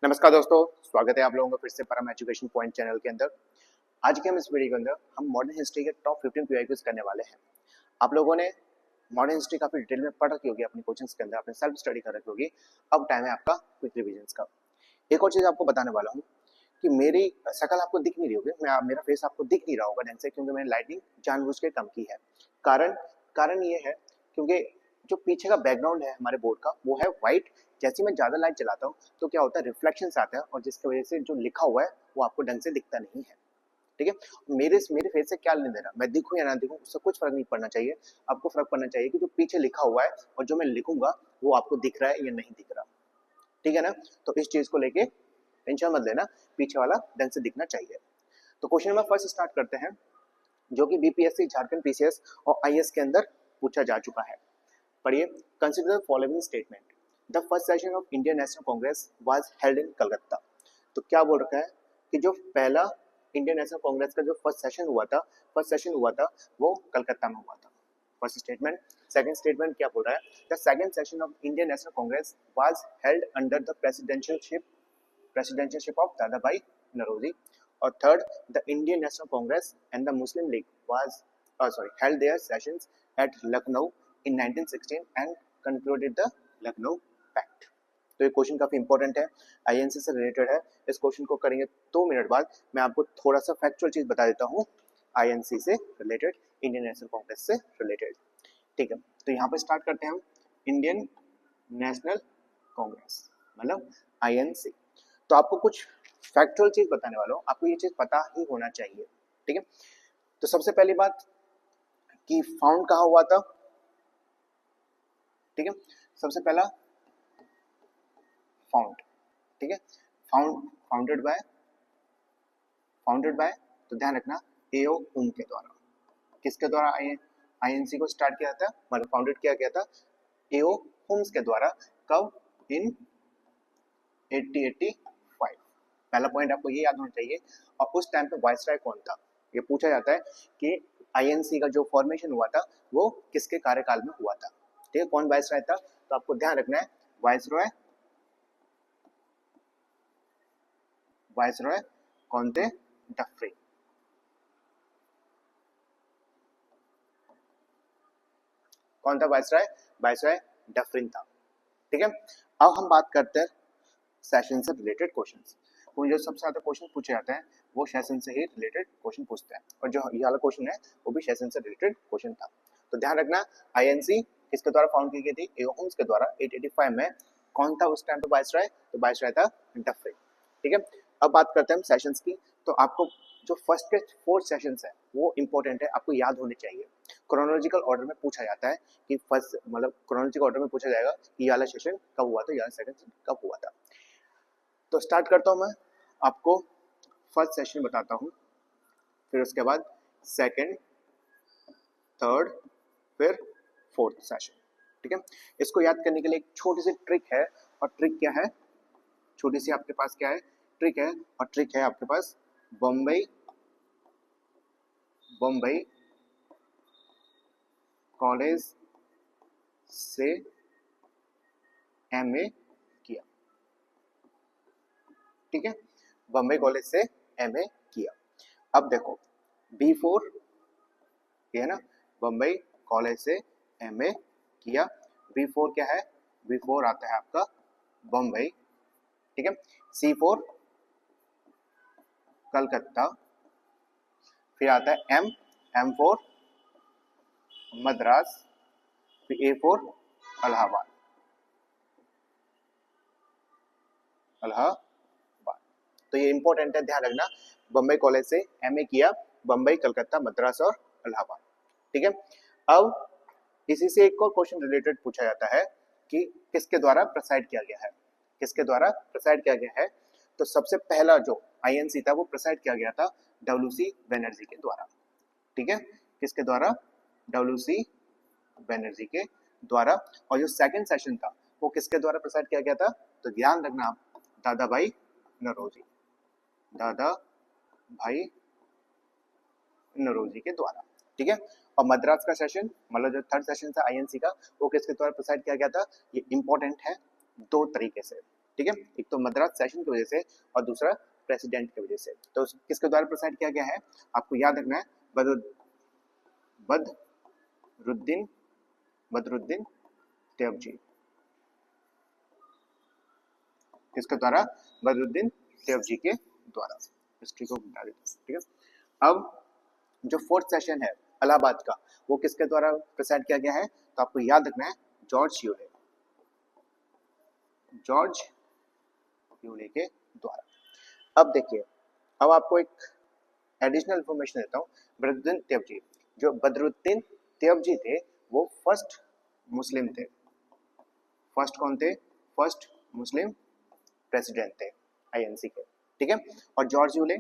नमस्कार दोस्तों, स्वागत है आप लोगों का फिर से परम एजुकेशन पॉइंट चैनल के अंदर। आज के हम इस वीडियो के अंदर हम मॉडर्न हिस्ट्री के टॉप 15 पीआईक्यूज करने वाले हैं। आप लोगों ने मॉडर्न हिस्ट्री काफी डिटेल में पढ़ रखी होगी, अपने क्वेश्चंस के अंदर आपने सेल्फ स्टडी कर रखी होगी। अब टाइम है आपका क्विक रिविजन का। एक और चीज आपको बताने वाला हूँ कि मेरी शकल आपको दिख नहीं रही होगी, मेरा फेस आपको दिख नहीं रहा होगा ढंग से, क्योंकि मैंने लाइटिंग जानबूझ के कम की है। कारण ये है क्योंकि जो पीछे का बैकग्राउंड है हमारे बोर्ड का वो है व्हाइट। जैसे मैं ज्यादा लाइट चलाता हूँ तो क्या होता है, रिफ्लेक्शंस आते हैं और जिसकी वजह से जो लिखा हुआ है वो आपको ढंग से दिखता नहीं है। ठीक है, मेरे फेस से क्या लेने देना, मैं दिखूं या ना दिखूं उससे कुछ फर्क नहीं पड़ना चाहिए। आपको फर्क पड़ना चाहिए कि जो पीछे लिखा हुआ है और जो मैं लिखूंगा वो आपको दिख रहा है या नहीं दिख रहा। ठीक है ना, तो इस चीज को लेके टेंशन मत लेना, पीछे वाला ढंग से दिखना चाहिए। तो क्वेश्चन नंबर फर्स्ट स्टार्ट करते हैं, जो कि बीपीएससी, झारखंड पीसीएस और आईएएस के अंदर पूछा जा चुका है। पढ़िए, consider following statement, the first session of Indian National Congress was held in Calcutta. तो क्या बोल रखा है कि जो पहला इंडियन नेशनल कांग्रेस का जो फर्स्ट सेशन हुआ था वो कलकत्ता में हुआ था। First statement. सेकंड स्टेटमेंट क्या बोल रहा है, the second session of Indian National Congress was held under the presidentialship of Dadabhai Naoroji. और third, the Indian National Congress and the Muslim League was held their sessions at Lucknow in 1916 and concluded the Lucknow Pact। तो ये question काफी important है, INC से related है। इस question को करेंगे 2 मिनट बाद। मैं आपको थोड़ा सा फैक्चुअल चीज बता देता हूँ आईएनसी से रिलेटेड, इंडियन नेशनल कांग्रेस से रिलेटेड। ठीक है, तो यहाँ पे स्टार्ट करते हैं हम इंडियन नेशनल कांग्रेस मतलब आईएनसी। तो आपको कुछ फैक्चुअल चीज बताने वाला हूँ, आपको ये चीज पता ही होना चाहिए। ठीक है, तो सबसे पहली बात कि फाउंड कहाँ हुआ था। ठीक है, सबसे पहला फाउंड, ठीक है, फाउंडेड बाय, तो ध्यान रखना एओ हुम के द्वारा। किसके द्वारा आईएनसी को स्टार्ट किया था, मतलब फाउंडेड किया गया था एओ हुम्स के द्वारा। कब? इन 1885। पहला पॉइंट आपको ये याद होना चाहिए। और उस टाइम पे वाइसराय कौन था, ये पूछा जाता है कि आईएनसी का जो फॉर्मेशन हुआ था वो किसके कार्यकाल में हुआ था। ठीक है, कौन वाइसराय था, तो आपको ध्यान रखना है वाइसरॉय कौन थे? डफरिन। कौन था वाइसरॉय? वाइसरॉय डफरिन था। ठीक है, अब हम बात करते हैं सेशन से रिलेटेड क्वेश्चंस। तो जो सबसे ज्यादा क्वेश्चन पूछे जाते हैं वो सेशन से ही रिलेटेड क्वेश्चन पूछते हैं, और जो ये वाला क्वेश्चन है वो भी सेशन से रिलेटेड क्वेश्चन था। तो ध्यान रखना, आईएनसी किसके द्वारा फाउंड की गई थी? एओ हुम्स के द्वारा 885 में। कौन था उस टाइम पे वाइसरॉय? तो वाइसरॉय था डफरिन। ठीक है, अब बात करते हैं हम सेशंस की। तो आपको जो फर्स्ट के 4 सेशंस है वो इंपॉर्टेंट है, आपको याद होने चाहिए। क्रोनोलॉजिकल ऑर्डर में पूछा जाता है कि फर्स्ट मतलब क्रोनोलॉजिकल ऑर्डर में पूछा जाएगा कि ये वाला सेशन कब हुआ था, ये वाला सेशन कब हुआ था। तो स्टार्ट करता हूं मैं, आपको फर्स्ट सेशन बताता हूं, फिर उसके बाद सेकंड, थर्ड, फिर फोर्थ सेशन। ठीक है, इसको याद करने के लिए एक छोटी सी ट्रिक है। और ट्रिक क्या है? छोटी सी आपके पास क्या है? ट्रिक है। और ट्रिक है आपके पास बम्बई कॉलेज से एमए किया। ठीक है, बम्बई कॉलेज से एमए किया। अब देखो B4 ये है ना, बम्बई कॉलेज से एमए किया। B4 क्या है? B4 आता है आपका बम्बई। ठीक है, C4 कलकत्ता, फिर आता है M4 मद्रास, फिर A4 इलाहाबाद। तो ये इंपॉर्टेंट है, ध्यान रखना। बम्बई कॉलेज से एमए किया, बम्बई, कलकत्ता, मद्रास और इलाहाबाद। ठीक है, अब इसी से एक और क्वेश्चन रिलेटेड पूछा जाता है कि किसके द्वारा प्रेसाइड किया गया है। किसके द्वारा प्रेसाइड किया गया है? तो सबसे पहला जो आईएनसी था वो प्रेसाइड किया गया था डब्ल्यूसी बनर्जी के द्वारा। ठीक है, किसके द्वारा? डब्ल्यूसी बनर्जी के द्वारा। और जो सेकंड सेशन था वो किसके द्वारा प्रेसाइड किया गया था? तो ध्यान रखना आप, दादा भाई नौरोजी, दादा भाई नौरोजी के द्वारा। ठीक है, और मद्रास का सेशन मतलब जो थर्ड सेशन था आईएनसी का वो किसके द्वारा प्रेसाइड किया गया था? ये इंपॉर्टेंट है 2 तरीके से। ठीक है, एक तो मद्रास सेशन की वजह से और दूसरा प्रेसिडेंट की वजह से। तो किसके द्वारा प्रेसाइड किया गया है, आपको याद रखना है, बदरुद्दीन बदरुद्दीन तैयबजी। किसके द्वारा, बदरुद्दीन तैयबजी के द्वारा। हिस्ट्री को बता देते हैं, ठीक है। अब जो फोर्थ सेशन है इलाहाबाद का, वो किसके द्वारा प्रेसाइड किया गया है, तो आपको याद रखना है जॉर्ज यूले, जॉर्ज यूले के द्वारा। अब देखिए, अब आपको एक एडिशनल इंफॉर्मेशन देता हूँ। बदरुद्दीन तैयबजी, जो बदरुद्दीन तैयबजी थे वो फर्स्ट मुस्लिम थे। फर्स्ट कौन थे, फर्स्ट मुस्लिम प्रेसिडेंट थे आईएनसी के, ठीक है। और जॉर्ज यूले,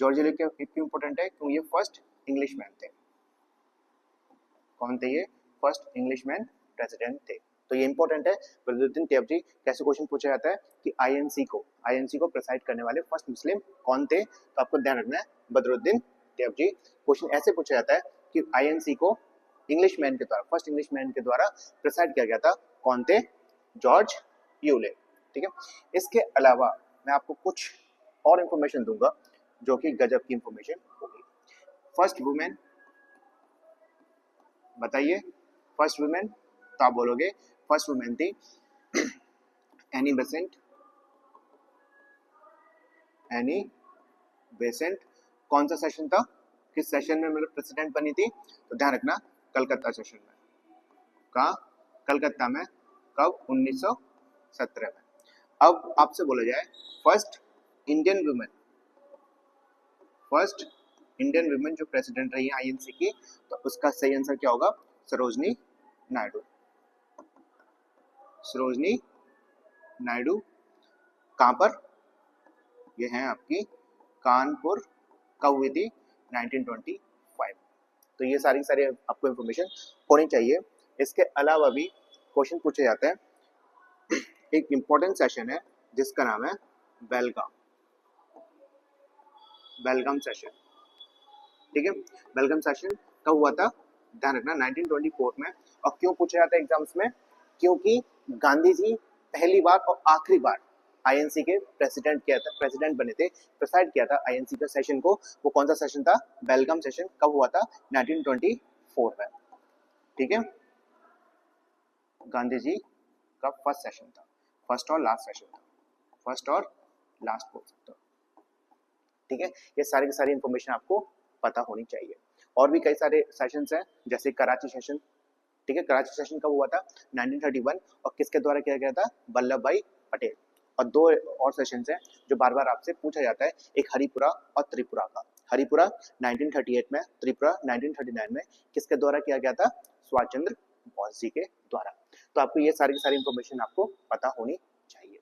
जॉर्ज यूले क्यों इंपॉर्टेंट है, क्योंकि ये फर्स्ट इंग्लिशमैन थे। कौन थे ये, फर्स्ट इंग्लिशमैन प्रेसिडेंट थे। तो ये इंपॉर्टेंट है। बदरुद्दीन तैयबजी, कैसे क्वेश्चन पूछा जाता है कि आईएनसी को प्रेसाइड करने वाले फर्स्ट मुस्लिम कौन थे, तो आपको ध्यान रखना है बदरुद्दीन तैयबजी। क्वेश्चन ऐसे पूछा जाता है कि आईएनसी को इंग्लिशमैन के द्वारा, फर्स्ट इंग्लिशमैन के द्वारा प्रेसाइड किया गया था, कौन थे, जॉर्ज यूले, ठीक है। इसके अलावा मैं आपको कुछ और इंफॉर्मेशन दूंगा जो कि गजब की इंफॉर्मेशन होगी। फर्स्ट वुमेन, बताइए फर्स्ट वुमेन, तो आप बोलोगे फर्स्ट वुमेन थी एनी बेसेंट, एनी बेसेंट। कौन सा सेशन था, किस सेशन में मतलब प्रेसिडेंट बनी थी, तो ध्यान रखना कलकत्ता सेशन में। कहाँ, कलकत्ता में, कब, 1917 में। अब आपसे बोला जाए first Indian women, first Indian women जो प्रेसिडेंट रही है आईएनसी की, तो उसका सही आंसर क्या होगा, सरोजनी नायडू। सरोजनी नायडू कहां पर, ये है आपकी कानपुर, कब हुई थी, 1925। तो ये सारी आपको इंफॉर्मेशन होनी चाहिए। इसके अलावा भी क्वेश्चन पूछे जाते हैं। एक इंपॉर्टेंट सेशन है जिसका नाम है बेलगाम, बेलगाम सेशन, ठीक है। बेलगाम सेशन कब हुआ था, ध्यान रखना 1924 में। और क्यों पूछा जाता है एग्जाम्स में, क्योंकि गांधी जी पहली बार और आखिरी बार आईएनसी के प्रेसिडेंट किया था, प्रेसिडेंट बने थे, प्रेसाइड किया था आईएनसी के सेशन को। वो कौन सा सेशन था, बेलगाम सेशन। कब हुआ था, 1924 में, ठीक है। गांधी जी का फर्स्ट सेशन था, फर्स्ट और लास्ट सेशन था, फर्स्ट और लास्ट बोल सकते हो, ठीक है। ये सारी की सारी इंफॉर्मेशन आपको पता होनी चाहिए। और भी कई सारे सेशंस हैं, जैसे कराची सेशन, ठीक है। कराची सेशन कब हुआ था, 1931, और किसके द्वारा किया गया था, वल्लभ भाई पटेल। और दो और सेशंस हैं जो बार बार आपसे पूछा जाता है, एक हरिपुरा और त्रिपुरा का। हरिपुरा 1938 में, त्रिपुरा 1939 में। किसके द्वारा किया गया था, सुभाष चंद्र बोस जी के द्वारा। तो आपको ये सारी की सारी इंफॉर्मेशन आपको पता होनी चाहिए,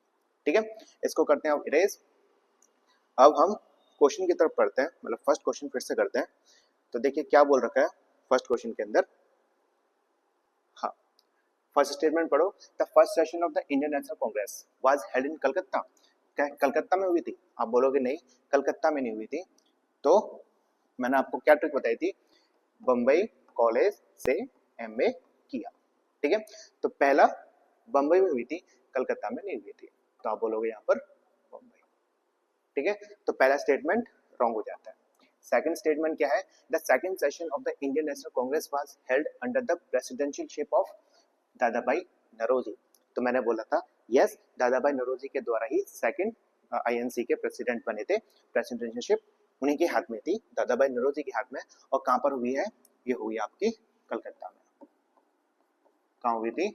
ठीक है। इसको करते हैं अब इरेज। अब हम क्वेश्चन की तरफ पढ़ते हैं, मतलब फर्स्ट क्वेश्चन फिर से करते हैं। तो देखिए क्या बोल रखा है फर्स्ट क्वेश्चन के अंदर। हाँ, फर्स्ट स्टेटमेंट पढ़ो। The first session of the Indian National Congress was held in Calcutta. क्या कलकत्ता में हुई थी, आप बोलोगे नहीं कलकत्ता में नहीं हुई थी। तो मैंने आपको क्या ट्रिक बताई थी, बम्बई कॉलेज से एमए किया, ठीक है। तो पहला बम्बई में हुई थी, कलकत्ता में नहीं हुई थी, तो आप बोलोगे यहाँ पर बम्बई, ठीक है। तो पहला स्टेटमेंट रॉन्ग हो जाता है। सेकंड स्टेटमेंट क्या है, the second session of the Indian National Congress was held under the presidentialship of Dadabhai Naoroji. तो मैंने बोला था यस, दादाभाई नौरोजी के द्वारा ही सेकंड आईएनसी के प्रेसिडेंट बने थे। प्रेसिडेंशियलशिप उन्हीं के हाथ में थी, दादाभाई नौरोजी के हाथ में। और कहां पर हुई है, ये हुई आपकी कलकत्ता में। कहां हुई थी,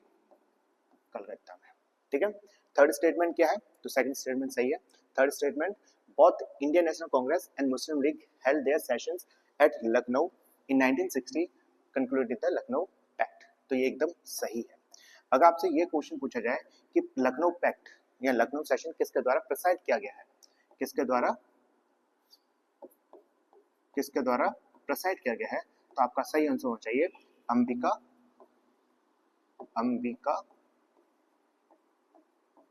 कलकत्ता में, ठीक है। थर्ड स्टेटमेंट क्या है, तो सेकंड स्टेटमेंट सही है। Third statement, both Indian National Congress and Muslim League held their sessions at Lucknow in 1960 concluded the Lucknow pact. तो ये एकदम सही है। अगर आपसे ये क्वेश्चन पूछा जाए कि लखनऊ पैक्ट या लखनऊ सेशन किसके द्वारा प्रेसाइड किया गया है, किसके द्वारा प्रेसाइड किया गया है, तो आपका सही आंसर होना चाहिए अंबिका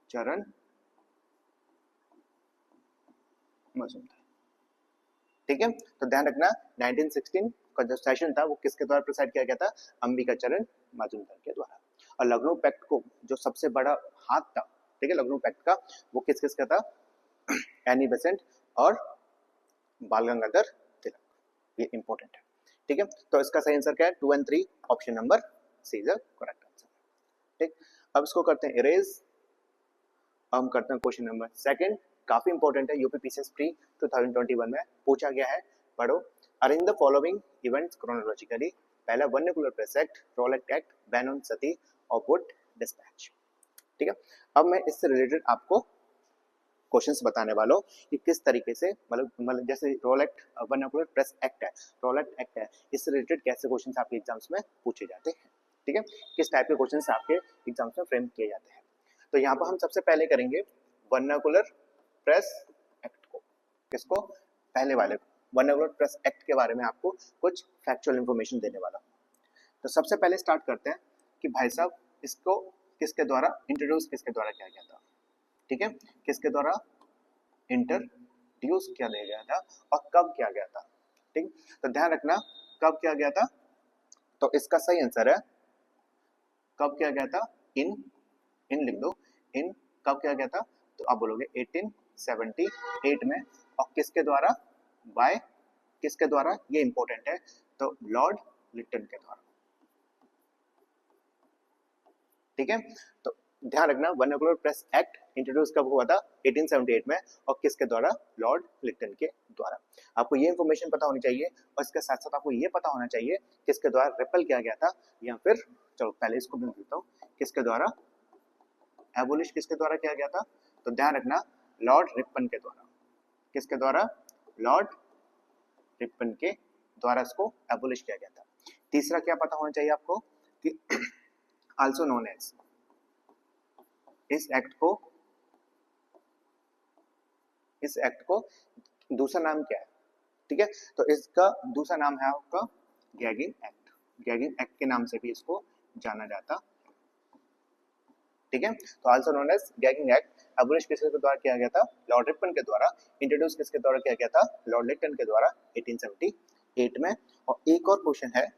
चरण मजूमदार, ठीक है। तो ध्यान रखना 1916 का जो सेशन था वो किसके द्वारा प्रेसाइड किया गया था, अंबिका चरण मजूमदार के द्वारा। और लखनऊ पैक्ट को जो सबसे बड़ा हाथ था ठीक है, लखनऊ पैक्ट का वो किस किस का था, एनी बेसेंट और बाल गंगाधर तिलक, ये इंपॉर्टेंट है। ठीक है, तो इसका सही आंसर क्या है, 2 और 3, option number C is the correct answer. ठीक, अब इसको करते हैं इरेज। हम करते हैं क्वेश्चन नंबर सेकंड, काफी इंपॉर्टेंट है, यूपी पीसीएस प्री 2021 में पूछा गया है, पढ़ो। Arrange the following events chronologically, पहला vernacular press act, Rowlatt act, ban on sati और वुड डिस्पैच। ठीक है, अब मैं इससे रिलेटेड आपको क्वेश्चंस बताने वाला हूँ कि किस तरीके से, मतलब जैसे रोलेट वर्नाकुलर प्रेस एक्ट है, रोलेट एक्ट है, इससे रिलेटेड कैसे क्वेश्चंस आपके एग्जाम्स में पूछे जाते हैं। ठीक है, किस टाइप के क्वेश्चंस आपके एग्जाम्स में फ्रेम किए जाते हैं। तो यहाँ पर हम सबसे पहले करेंगे वर्नाकुलर प्रेस एक्ट को, किसको, पहले वाले को, वर्नाकुलर प्रेस एक्ट के बारे में आपको कुछ फैक्चुअल इंफॉर्मेशन देने वाला हूँ। तो सबसे पहले स्टार्ट करते हैं कि भाई साहब इसको किसके द्वारा इंट्रोड्यूस, किसके द्वारा किया गया था। ठीक है, किसके द्वारा इंट्रोड्यूस किया गया था और कब किया गया था। ठीक, तो ध्यान रखना कब किया गया था, तो इसका सही आंसर है कब किया गया था, इन लिख दो, इन कब किया गया था, तो आप बोलोगे 1878 में, और किसके द्वारा, बाय किसके द्वारा, ये इंपॉर्टेंट है, तो लॉर्ड लिटन के द्वारा। ठीक है, तो ध्यान रखना वर्नाकुलर प्रेस एक्ट इंट्रोड्यूस कब हुआ था, 1878 में, और किसके द्वारा, लॉर्ड लिटन के द्वारा। आपको ये इंफॉर्मेशन पता होनी चाहिए, और इसके साथ साथ आपको ये पता होना चाहिए किसके द्वारा रिपेल किया गया था, या फिर चलो पहले इसको भी देता हूँ, किसके द्वारा एबोलिश, किसके द्वारा किया गया था, तो ध्यान रखना लॉर्ड रिपन के द्वारा, किसके द्वारा, लॉर्ड रिपन के द्वारा इसको एबोलिश किया गया था। तीसरा क्या पता होना चाहिए आपको कि आल्सो नोन एज, इस एक्ट को दूसरा नाम क्या है। ठीक है, तो इसका दूसरा नाम है आपका गैगिंग एक्ट, गैगिंग एक्ट के नाम से भी इसको जाना जाता। ठीक है, तो also known as gagging act abolish किसके द्वारा किया गया था, लॉर्ड रिपन के द्वारा, इंट्रोड्यूस किसके द्वारा किया गया था, लॉर्ड लिटन के द्वारा 1878 में। और एक और क्वेश्चन है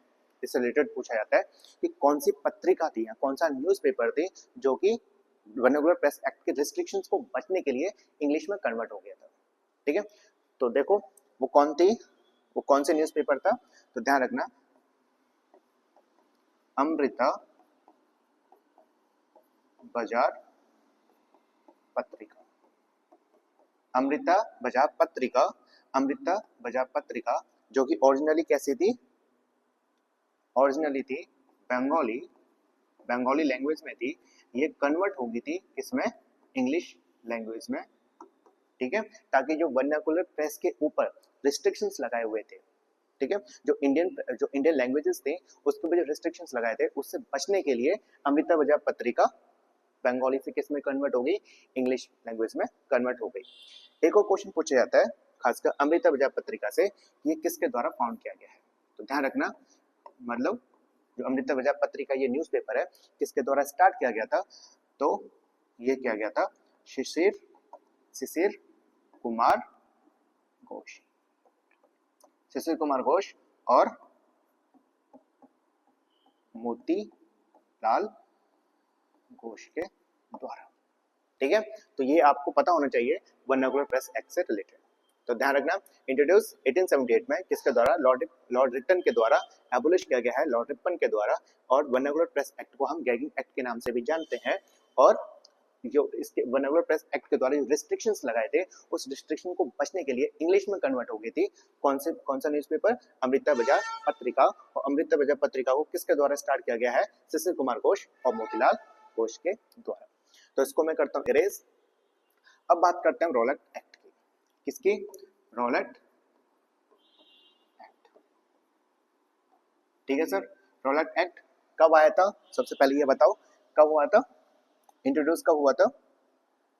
इससे रिलेटेड पूछा जाता है कि कौन सी पत्रिका थी या कौन सा न्यूज़पेपर थी जो कि वर्नाकुलर प्रेस एक्ट के रिस्ट्रिक्शंस को बचने के लिए इंग्लिश में कन्वर्ट हो गया था। ठीक है, तो देखो वो कौन थी, वो कौन से न्यूज़पेपर था, तो ध्यान रखना अमृता बाजार पत्रिका, अमृता बाजार पत्रिका, अमृता बाजार पत्रिका जो कि ओरिजिनली कैसी थी, ओरिजिनली थी बंगाली लैंग्वेज में थी, ये कन्वर्ट हो गई थी इसमें इंग्लिश लैंग्वेज में। ठीक है, ताकि जो वर्नाकुलर प्रेस के ऊपर रिस्ट्रिक्शंस लगाए हुए थे, ठीक है, जो इंडियन लैंग्वेजेस थे उसके ऊपर जो रिस्ट्रिक्शंस लगाए थे उससे बचने के लिए अमृता बाजार पत्रिका बंगाली से किस में कन्वर्ट हो गई, इंग्लिश लैंग्वेज में कन्वर्ट हो गई। एक और क्वेश्चन पूछा जाता है खासकर अमृता बाजार पत्रिका से, ये किसके द्वारा फाउंड किया गया है, तो ध्यान रखना मतलब जो अमृता बाजार पत्रिका ये न्यूज़पेपर है किसके द्वारा स्टार्ट किया गया था, तो ये किया गया था शिशिर कुमार घोष, शिशिर कुमार घोष और मोतीलाल घोष के द्वारा। ठीक है, तो ये आपको पता होना चाहिए वर्नाकुलर प्रेस एक्ट से रिलेटेड। तो ध्यान रखना इंट्रोड्यूस 1878 में किसके द्वारा, लॉर्ड रिपन के द्वारा एबोलिश किया गया है, लॉर्ड रिपन के द्वारा। और वर्नाकुलर प्रेस एक्ट को हम गैगिंग एक्ट के नाम से भी जानते हैं। और जो इसके वर्नाकुलर प्रेस एक्ट के द्वारा जो रिस्ट्रिक्शंस लगाए थे उस रिस्ट्रिक्शन को बचने के लिए इंग्लिश में कन्वर्ट हो गई थी कौन सा न्यूज़पेपर, अमृता बाजार पत्रिका। और अमृता बाजार पत्रिका को किसके द्वारा स्टार्ट किया गया है, शिशिर कुमार घोष और मोतीलाल घोष के द्वारा। तो इसको मैं करता हूँ इरेज। अब बात करते हैं रोलेट एक्ट की, किसकी, रोलेट एक्ट। ठीक है सर, रोलेट एक्ट कब आया था, सबसे पहले ये बताओ कब हुआ था, इंट्रोड्यूस कब हुआ था,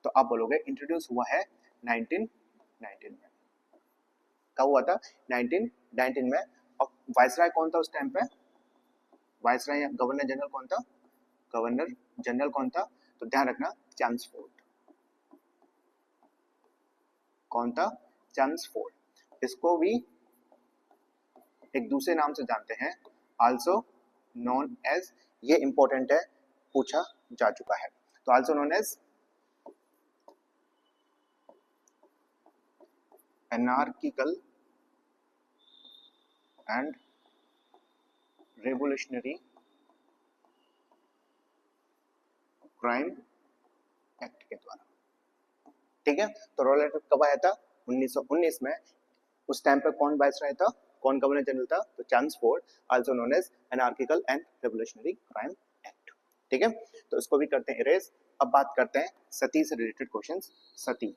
तो आप बोलोगे इंट्रोड्यूस हुआ है 1919 में। कब हुआ था, 1919 में। और वाइसराय कौन था उस टाइम पे, वाइसराय या गवर्नर जनरल कौन था, गवर्नर जनरल कौन था, तो ध्यान रखना चैम्सफोर्ड। कौन था, चैम्सफोर्ड। इसको भी एक दूसरे नाम से जानते हैं, आल्सो नोन एज, ये इंपॉर्टेंट है, पूछा जा चुका है। तो also known as anarchical and revolutionary crime act के द्वारा। ठीक है, तो रॉलेट कब आया था? 1919 में। उस टाइम पे कौन वाइसराय था, कौन गवर्नर जनरल था? तो Chelmsford, also known as anarchical and revolutionary crime act. ठीक है, तो इसको भी करते हैं इरेज। अब बात करते हैं सती से रिलेटेड क्वेश्चंस। सती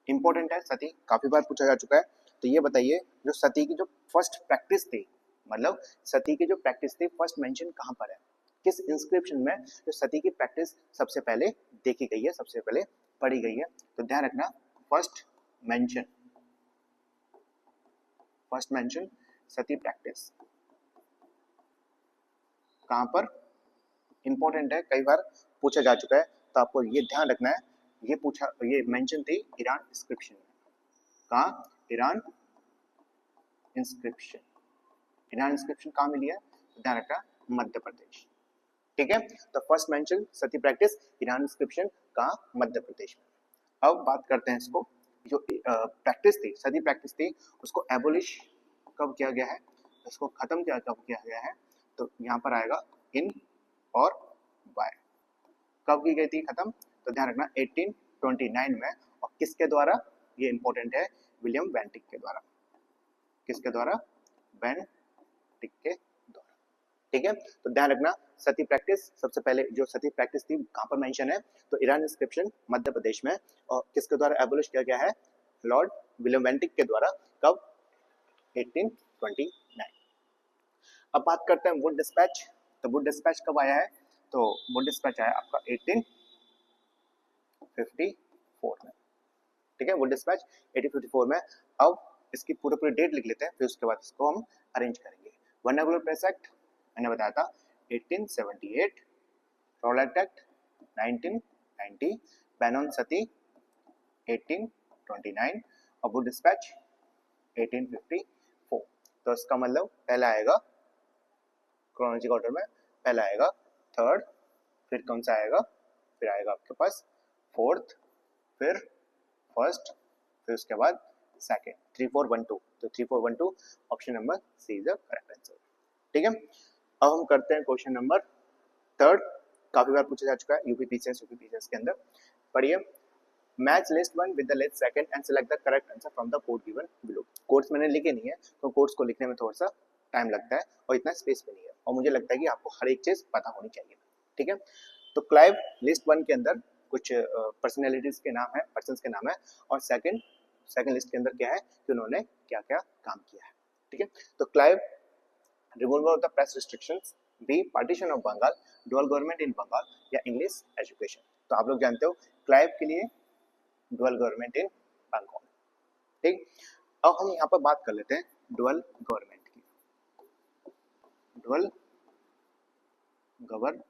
इंपॉर्टेंट है, सती काफी बार पूछा जा चुका है। तो ये बताइए, जो सती की जो फर्स्ट प्रैक्टिस थी, मतलब सती की जो प्रैक्टिस थी, फर्स्ट मेंशन कहां पर है, किस इंस्क्रिप्शन में जो सती की प्रैक्टिस सबसे पहले देखी गई है, सबसे पहले पढ़ी गई है? तो ध्यान रखना, फर्स्ट मेंशन सती प्रैक्टिस कहां पर? इंपॉर्टेंट है, कई बार पूछा जा चुका है, तो आपको ये ध्यान रखना है। ये मेंशन थी ईरान इंस्क्रिप्शन में। कहाँ? Iran inscription. ईरान इंस्क्रिप्शन कहाँ मिली है? ध्यान रखना, मध्य प्रदेश। ठीक है, तो फर्स्ट मेंशन सती प्रैक्टिस ईरान इंस्क्रिप्शन कहाँ? मध्य प्रदेश में। अब बात करते हैं इसको, जो प्रैक्टिस थी, सती प्रैक्टिस थी, उसको एबोलिश कब किया गया है, इसको खत्म कब किया गया है? तो यहाँ पर आएगा इन और बाय। कब की गई थी खत्म? तो ध्यान रखना 1829 में। और किसके द्वारा? ये इंपॉर्टेंट है, विलियम बेंटिक के द्वारा। किसके द्वारा? बेंटिक के द्वारा। ठीक है, तो ध्यान रखना, सती प्रैक्टिस सबसे पहले जो सती प्रैक्टिस थी कहां पर मेंशन है? तो ईरान इंस्क्रिप्शन मध्य प्रदेश में। और किसके द्वारा एबोलिश किया गया है? लॉर्ड विलियम बेंटिक के द्वारा। कब? 1829। अब बात करते हैं वुड डिस्पैच। तो वुड डिस्पैच कब आया है? तो वुड डिस्पैच आया आपका 1854 में। ठीक है, वुड डिस्पैच 1854 में। अब इसकी पूरी डेट लिख लेते हैं, फिर उसके बाद इसको हम अरेंज करेंगे। वर्नाकुलर प्रेस एक्ट मैंने बताया था 1878, रॉलेट एक्ट 1990, बैन ऑन सती 1829 और वुड डिस्पैच 1854। तो इसका मतलब पहला आएगा क्रोनोलॉजिकल ऑर्डर में, पहला आएगा थर्ड, फिर कौन सा आएगा? फिर आएगा आपके पास फोर्थ, फिर फर्स्ट, फिर उसके बाद सेकंड। 3412, तो 3412 option number C is the correct answer. ठीक है, अब हम करते हैं क्वेश्चन नंबर थर्ड। काफी बार पूछा जा चुका है यूपीपीसीएस के अंदर। पढ़िए, match list one with the list second and select the correct answer from the code given below. Codes मैंने लिखे नहीं है, तो कोड्स को लिखने में थोड़ा सा टाइम लगता है और इतना स्पेस भी नहीं है, और मुझे लगता है कि आपको हर एक चीज पता होनी चाहिए। ठीक है, तो क्लाइव लिस्ट वन के अंदर कुछ पर्सनैलिटीज के नाम है, पर्सन्स के नाम है, और सेकंड लिस्ट के अंदर क्या है कि उन्होंने क्या क्या काम किया है। ठीक है, तो Clive removal of the press restrictions, B partition of Bengal, dual government in Bengal, या इंग्लिश एजुकेशन। तो आप लोग जानते हो क्लाइव के लिए डुअल गवर्नमेंट इन बंगाल। ठीक, अब हम यहाँ पर बात कर लेते हैं डुअल गवर्नमेंट की। डुअल गवर्नमेंट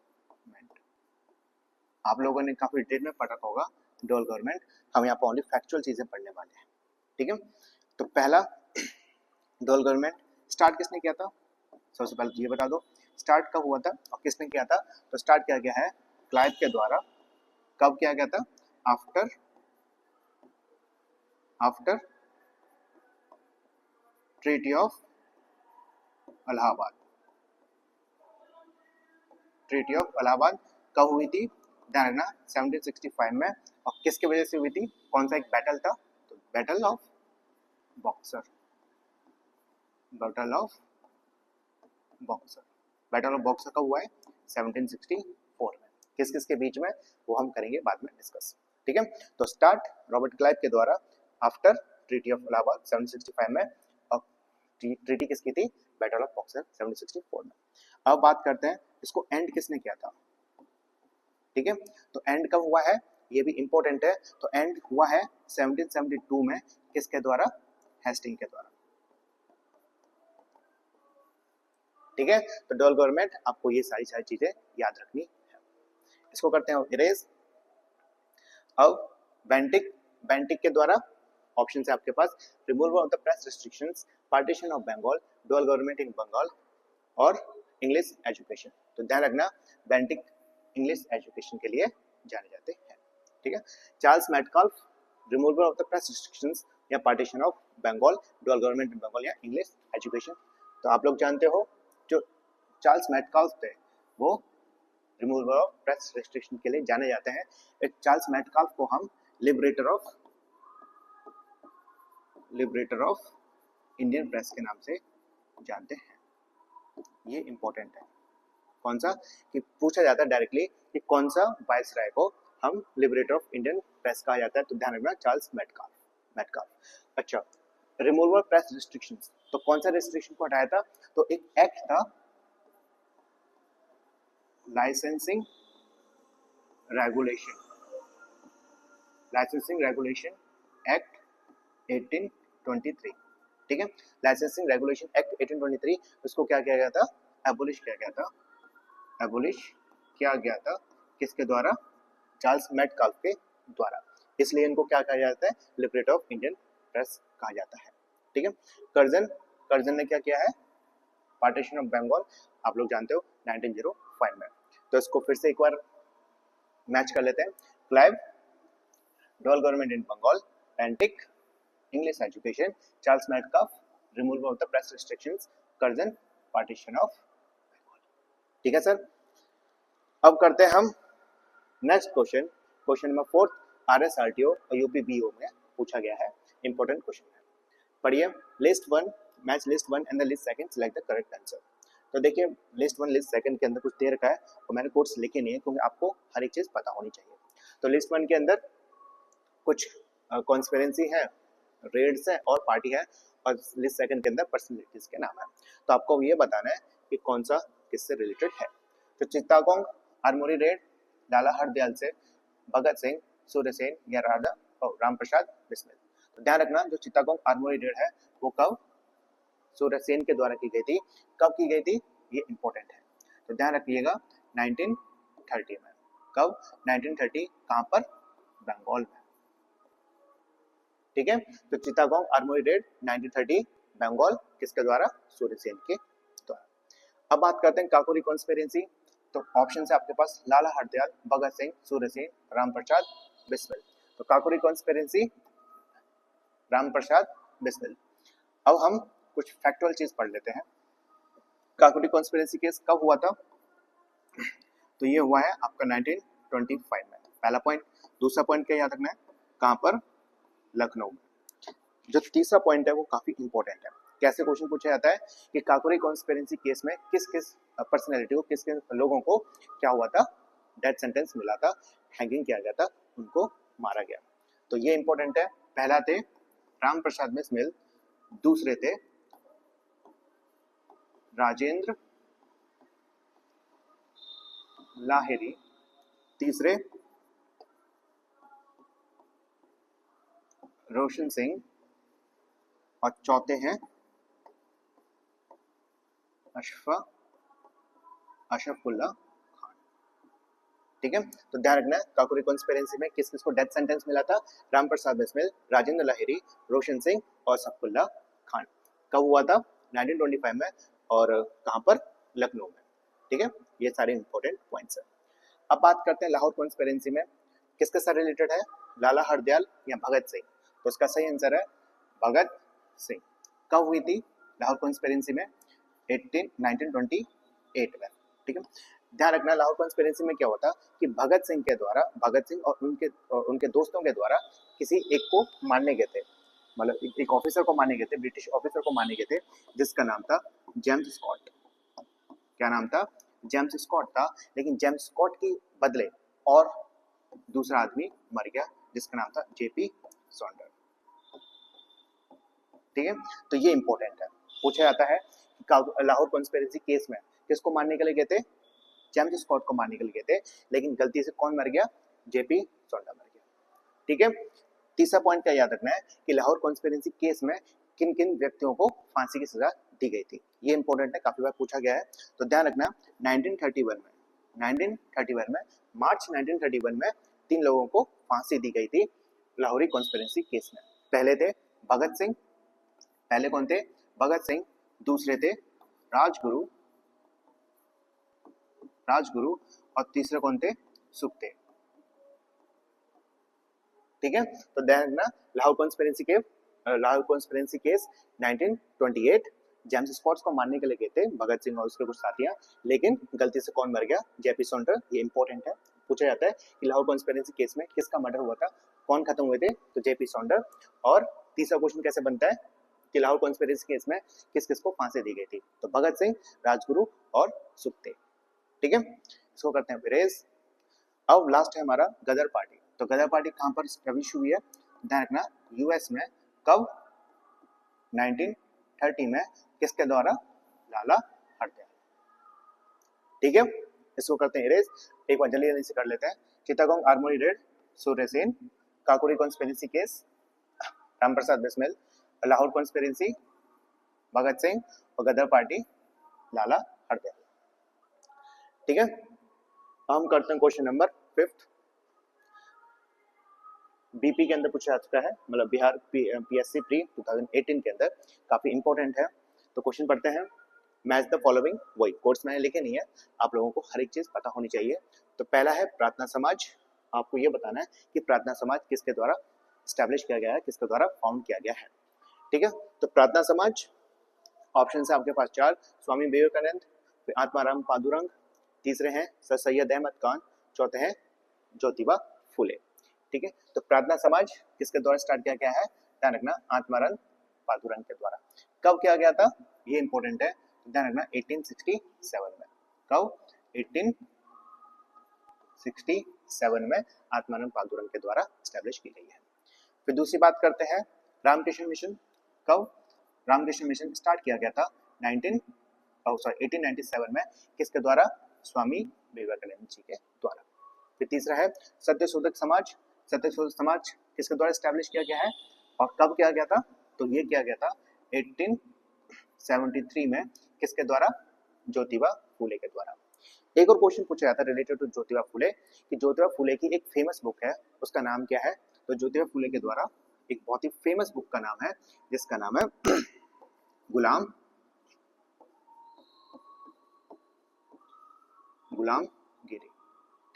आप लोगों ने काफी डिटेल में पढ़ा होगा डुअल गवर्नमेंट। हम यहाँ पर ओनली फैक्चुअल चीजें पढ़ने वाले हैं। ठीक है, तो पहला डुअल गवर्नमेंट स्टार्ट किसने किया था? सबसे पहले ये बता दो, स्टार्ट कब हुआ था और किसने किया था? तो स्टार्ट किया गया है क्लाइव के द्वारा। कब किया गया था? After treaty of Allahabad. Treaty of Allahabad कब हुई थी? ध्यान रखना 1765 में। और किसकी वजह से हुई थी? कौन सा एक बैटल था? तो battle of Buxar. Battle of Buxar. Battle of boxer कब हुआ है? 1764 में। किस किस के बीच में, वो हम करेंगे बाद में डिस्कस। ठीक है, तो स्टार्ट रॉबर्ट क्लाइव के द्वारा आफ्टर ट्रीटी ऑफ इलाहाबाद 1765 में। और ट्रीटी किसकी थी? बैटल ऑफ बॉक्सर 1764 में। अब बात करते हैं इसको एंड किसने किया था। ठीक है, तो एंड कब हुआ है ये भी इंपॉर्टेंट है। तो एंड हुआ है 1772 में। किसके द्वारा? हेस्टिंग के द्वारा। ठीक है, तो डुअल गवर्नमेंट आपको ये सारी चीजें याद रखनी है। इसको करते हैं इरेज। अब बेंटिक के द्वारा ऑप्शन है आपके पास removal of the press restrictions, partition of Bengal, dual government in Bengal और इंग्लिश एजुकेशन। तो ध्यान रखना बेंटिक इंग्लिश एजुकेशन के लिए जाने जाते हैं। ठीक है, Charles Metcalfe removal of the press restrictions या partition of Bengal, dual government in Bengal या इंग्लिश एजुकेशन। तो आप लोग जानते हो जो चार्ल्स मेटकाल्फ थे वो रिमूवल ऑफ प्रेस रिस्ट्रिक्शन के लिए जाने जाते हैं। एक चार्ल्स मेटकाल्फ को हम लिबरेटर ऑफ इंडियन प्रेस के नाम से जानते हैं। ये इंपॉर्टेंट है। कौन सा कि पूछा जाता है डायरेक्टली कि कौन सा वायसराय को हम लिबरेटर ऑफ इंडियन प्रेस कहा जाता है, तो ध्यान रखना चार्ल्स मेटकाल्फ। अच्छा, रिमूवल प्रेस रिस्ट्रिक्शंस, तो कौन सा रिस्ट्रिक्शन को हटाया था? तो एक एक्ट था लाइसेंसिंग रेगुलेशन एक्ट 1823। ठीक है, लाइसेंसिंग रेगुलेशन एक्ट 1823, उसको क्या किया गया था? एबोलिश किया गया था किसके द्वारा? चार्ल्स मेटकाल्फ के द्वारा। इसलिए इनको क्या कहा जाता है? लिबरेटर ऑफ इंडियन प्रेस कहा जाता है। ठीक है, कर्जन ने क्या किया है? पार्टीशन ऑफ बंगाल, आप लोग जानते हो 1905 में। तो इसको फिर से एक बार मैच कर लेते हैं। Clive, dual government in Bengal, Bentinck, English education, Charles Metcalfe, removal of the press restrictions, Curzon, partition of Bengal. ठीक है सर, अब करते हैं हम नेक्स्ट क्वेश्चन नंबर 4 RSRTO और UPBO में पूछा गया है, इंपॉर्टेंट क्वेश्चन है। पढ़िए, list 1 match list 1 and the list second, select the correct answer. तो देखिए लिस्ट 1 लिस्ट सेकंड के अंदर कुछ दे रखा है और मैंने कोड्स लिखे नहीं है क्योंकि आपको हर एक चीज पता होनी चाहिए। तो लिस्ट 1 के अंदर कुछ कॉन्स्पिरेंसी है, रेड्स है और पार्टी है, और लिस्ट सेकंड के अंदर पर्सनैलिटीज के नाम है। तो आपको ये बताना है कि कौन सा किससे रिलेटेड है। तो चित्तागोंग आर्मोरी रेड, लाला हरदयाल से, भगत सिंह, सूर्यसेन या राम प्रसाद बिस्मिल। तो ध्यान रखना जो चित्तागोंग आर्मोरी रेड है वो कब? सूर्यसेन के द्वारा की गई थी। कब की गई थी? ये इंपॉर्टेंट है, तो ध्यान रखिएगा 1930 में। कब? 1930। कहां पर? बंगाल में। ठीक है, तो चित्तागोंग आर्मोरी रेड 1930 बंगाल, किसके द्वारा? सूर्यसेन के द्वारा। अब बात करते हैं काकोरी कॉन्स्पिरेंसी। तो ऑप्शन है आपके पास लाला हरदयाल, भगत सिंह, सूर्यसेन, राम प्रसाद बिस्मिल। तो काकोरी कॉन्स्पिरेंसी राम प्रसाद बिस्मिल। अब हम कुछ फैक्चुअल चीज पढ़ लेते हैं। काकोरी कॉन्स्पिरेंसी केस कब हुआ था? तो ये हुआ है आपका 1925 में, पहला पॉइंट। दूसरा पॉइंट क्या याद रखना है? कहां पर? लखनऊ। जो तीसरा पॉइंट है वो काफी इंपॉर्टेंट है। कैसे क्वेश्चन पूछा जाता है कि काकोरी कॉन्स्पिरेंसी केस में किस किस पर्सनैलिटी को, किस किस लोगों को क्या हुआ था? डेथ सेंटेंस मिला था, हैंगिंग किया गया था, उनको मारा गया। तो ये इंपॉर्टेंट है। पहला थे राम प्रसाद बिस्मिल, दूसरे थे राजेंद्र लाहिरी, तीसरे रोशन सिंह, और चौथे हैं अशफाकुल्ला खान। ठीक है, तो ध्यान रखना है काकोरी कॉन्स्पिरेंसी में किस किस को डेथ सेंटेंस मिला था? राम प्रसाद बिस्मिल, राजेंद्र लाहिरी, रोशन सिंह और अशफाकुल्ला खान। कब हुआ था? 1925 में, और कहां पर? लखनऊ में। ठीक है, ये सारे इंपॉर्टेंट पॉइंट्स है। अब बात करते हैं लाहौर कॉन्स्पिरेंसी में किसके साथ रिलेटेड है? लाला हरदयाल या भगत सिंह। तो उसका सही आंसर है भगत सिंह। कब हुई थी लाहौर कॉन्स्पिरेंसी में? 1928 में। ठीक है, ध्यान रखना लाहौर कॉन्स्पिरेंसी में क्या होता कि भगत सिंह और उनके दोस्तों के द्वारा किसी एक को मारने गए थे, मतलब एक ऑफिसर को मारने गए थे, ब्रिटिश ऑफिसर को मारने गए थे, जिसका नाम था जेम्स स्कॉट। क्या नाम था? जेम्स स्कॉट था। लेकिन जेम्स स्कॉट के बदले और दूसरा आदमी मर गया जिसका नाम था जेपी सॉन्डर। ठीक है, तो ये इंपॉर्टेंट है, पूछा जाता है लाहौर कॉन्स्पिरेसी केस में किसको मारने के लिए गए थे? जेम्स स्कॉट को मारने के लिए गए थे, लेकिन गलती से कौन मर गया? जेपी सॉन्डर मर गया। ठीक है, तीसरा पॉइंट क्या याद रखना है कि लाहौर कॉन्स्पिरेसी केस में किन किन व्यक्तियों को फांसी की सजा दी गई थी। ये इंपॉर्टेंट है, काफी बार पूछा गया है। तो ध्यान रखना 1931 में मार्च 1931 में 3 लोगों को फांसी दी गई थी लाहौरी कॉन्स्पिरेसी केस में। पहले थे भगत सिंह, पहले कौन थे? भगत सिंह। दूसरे थे राजगुरु, और तीसरे कौन थे? सुखदेव। ठीक है। तो ध्यान रखना Lahore conspiracy case 1928, James Scotts को मारने के लिए गए थे भगत सिंह और उसके कुछ साथियां, लेकिन गलती से कौन मर गया? JP Sonder. ये इंपॉर्टेंट है, पूछा जाता है कि लाहौर कॉन्स्पिरेसी केस में किसका मर्डर हुआ था, कौन खत्म हुए थे? तो जेपी सॉन्डर। और तीसरा क्वेश्चन कैसे बनता है कि लाहौर कॉन्स्पिरेसी केस में किस किस को फांसी दी गई थी? तो भगत सिंह, राजगुरु और सुखदेव। ठीक है, इसको करते हैं फिरेज। अब लास्ट है हमारा गदर पार्टी। तो गदर पार्टी कहां पर एस्टैब्लिश हुई है? ध्यान रखना, यूएस में। कब? 1930 में। किसके द्वारा? लाला हरदयाल। ठीक है, इसको करते हैं इरेज। एक बार जल्दी जल्दी से कर लेते हैं। Chittagong armoury raid, Surya Sen. Kakori conspiracy case, Ramprasad Bismil. Lahore conspiracy, Bhagat Singh. और गदर पार्टी, लाला हरदयाल। ठीक है, हम करते हैं क्वेश्चन नंबर 5। बीपी के अंदर पूछा जा चुका है, मतलब बिहार पीएससी प्री 2018 के अंदर, काफी इंपॉर्टेंट है। तो क्वेश्चन पढ़ते हैं। मैच द फॉलोइंग, वही कोर्स मैंने लिखे नहीं है, आप लोगों को हर एक चीज पता होनी चाहिए। तो पहला है प्रार्थना समाज। आपको ये बताना है कि प्रार्थना समाज किसके द्वारा स्टैब्लिश किया गया है, किसके द्वारा फाउंड किया गया है। ठीक है, तो प्रार्थना समाज, ऑप्शन है आपके पास 4। स्वामी विवेकानंद, फिर आत्माराम पादुरंग, तीसरे हैं सर सैयद अहमद खान, चौथे हैं ज्योतिबा फुले। ठीक है, तो प्रार्थना समाज किसके द्वारा स्टार्ट किया गया है? ध्यान रखना, आत्माराम पादुरंग के द्वारा। कब किया गया था? ये इंपॉर्टेंट है, ध्यान रखना 1867 में। कब? 1867 में आत्माराम पादुरंग के द्वारा स्टैब्लिश की गई है। फिर दूसरी बात करते हैं, रामकृष्ण मिशन। कब रामकृष्ण मिशन स्टार्ट किया गया था? 1897 में। किसके द्वारा? स्वामी विवेकानंद जी के द्वारा। फिर तीसरा है सत्यशोधक समाज। सत्यशोधक समाज किसके द्वारा स्टैब्लिश किया गया है और कब किया गया था? तो ये किया गया था 1873 में। किसके द्वारा? ज्योतिबा फूले के द्वारा। एक और क्वेश्चन पूछा जाता है रिलेटेड टू ज्योतिबा फूले कि ज्योतिबा फूले की एक फेमस बुक है, उसका नाम क्या है? तो ज्योतिबा फूले के द्वारा एक बहुत ही फेमस बुक का नाम है, जिसका नाम है गुलामगिरी।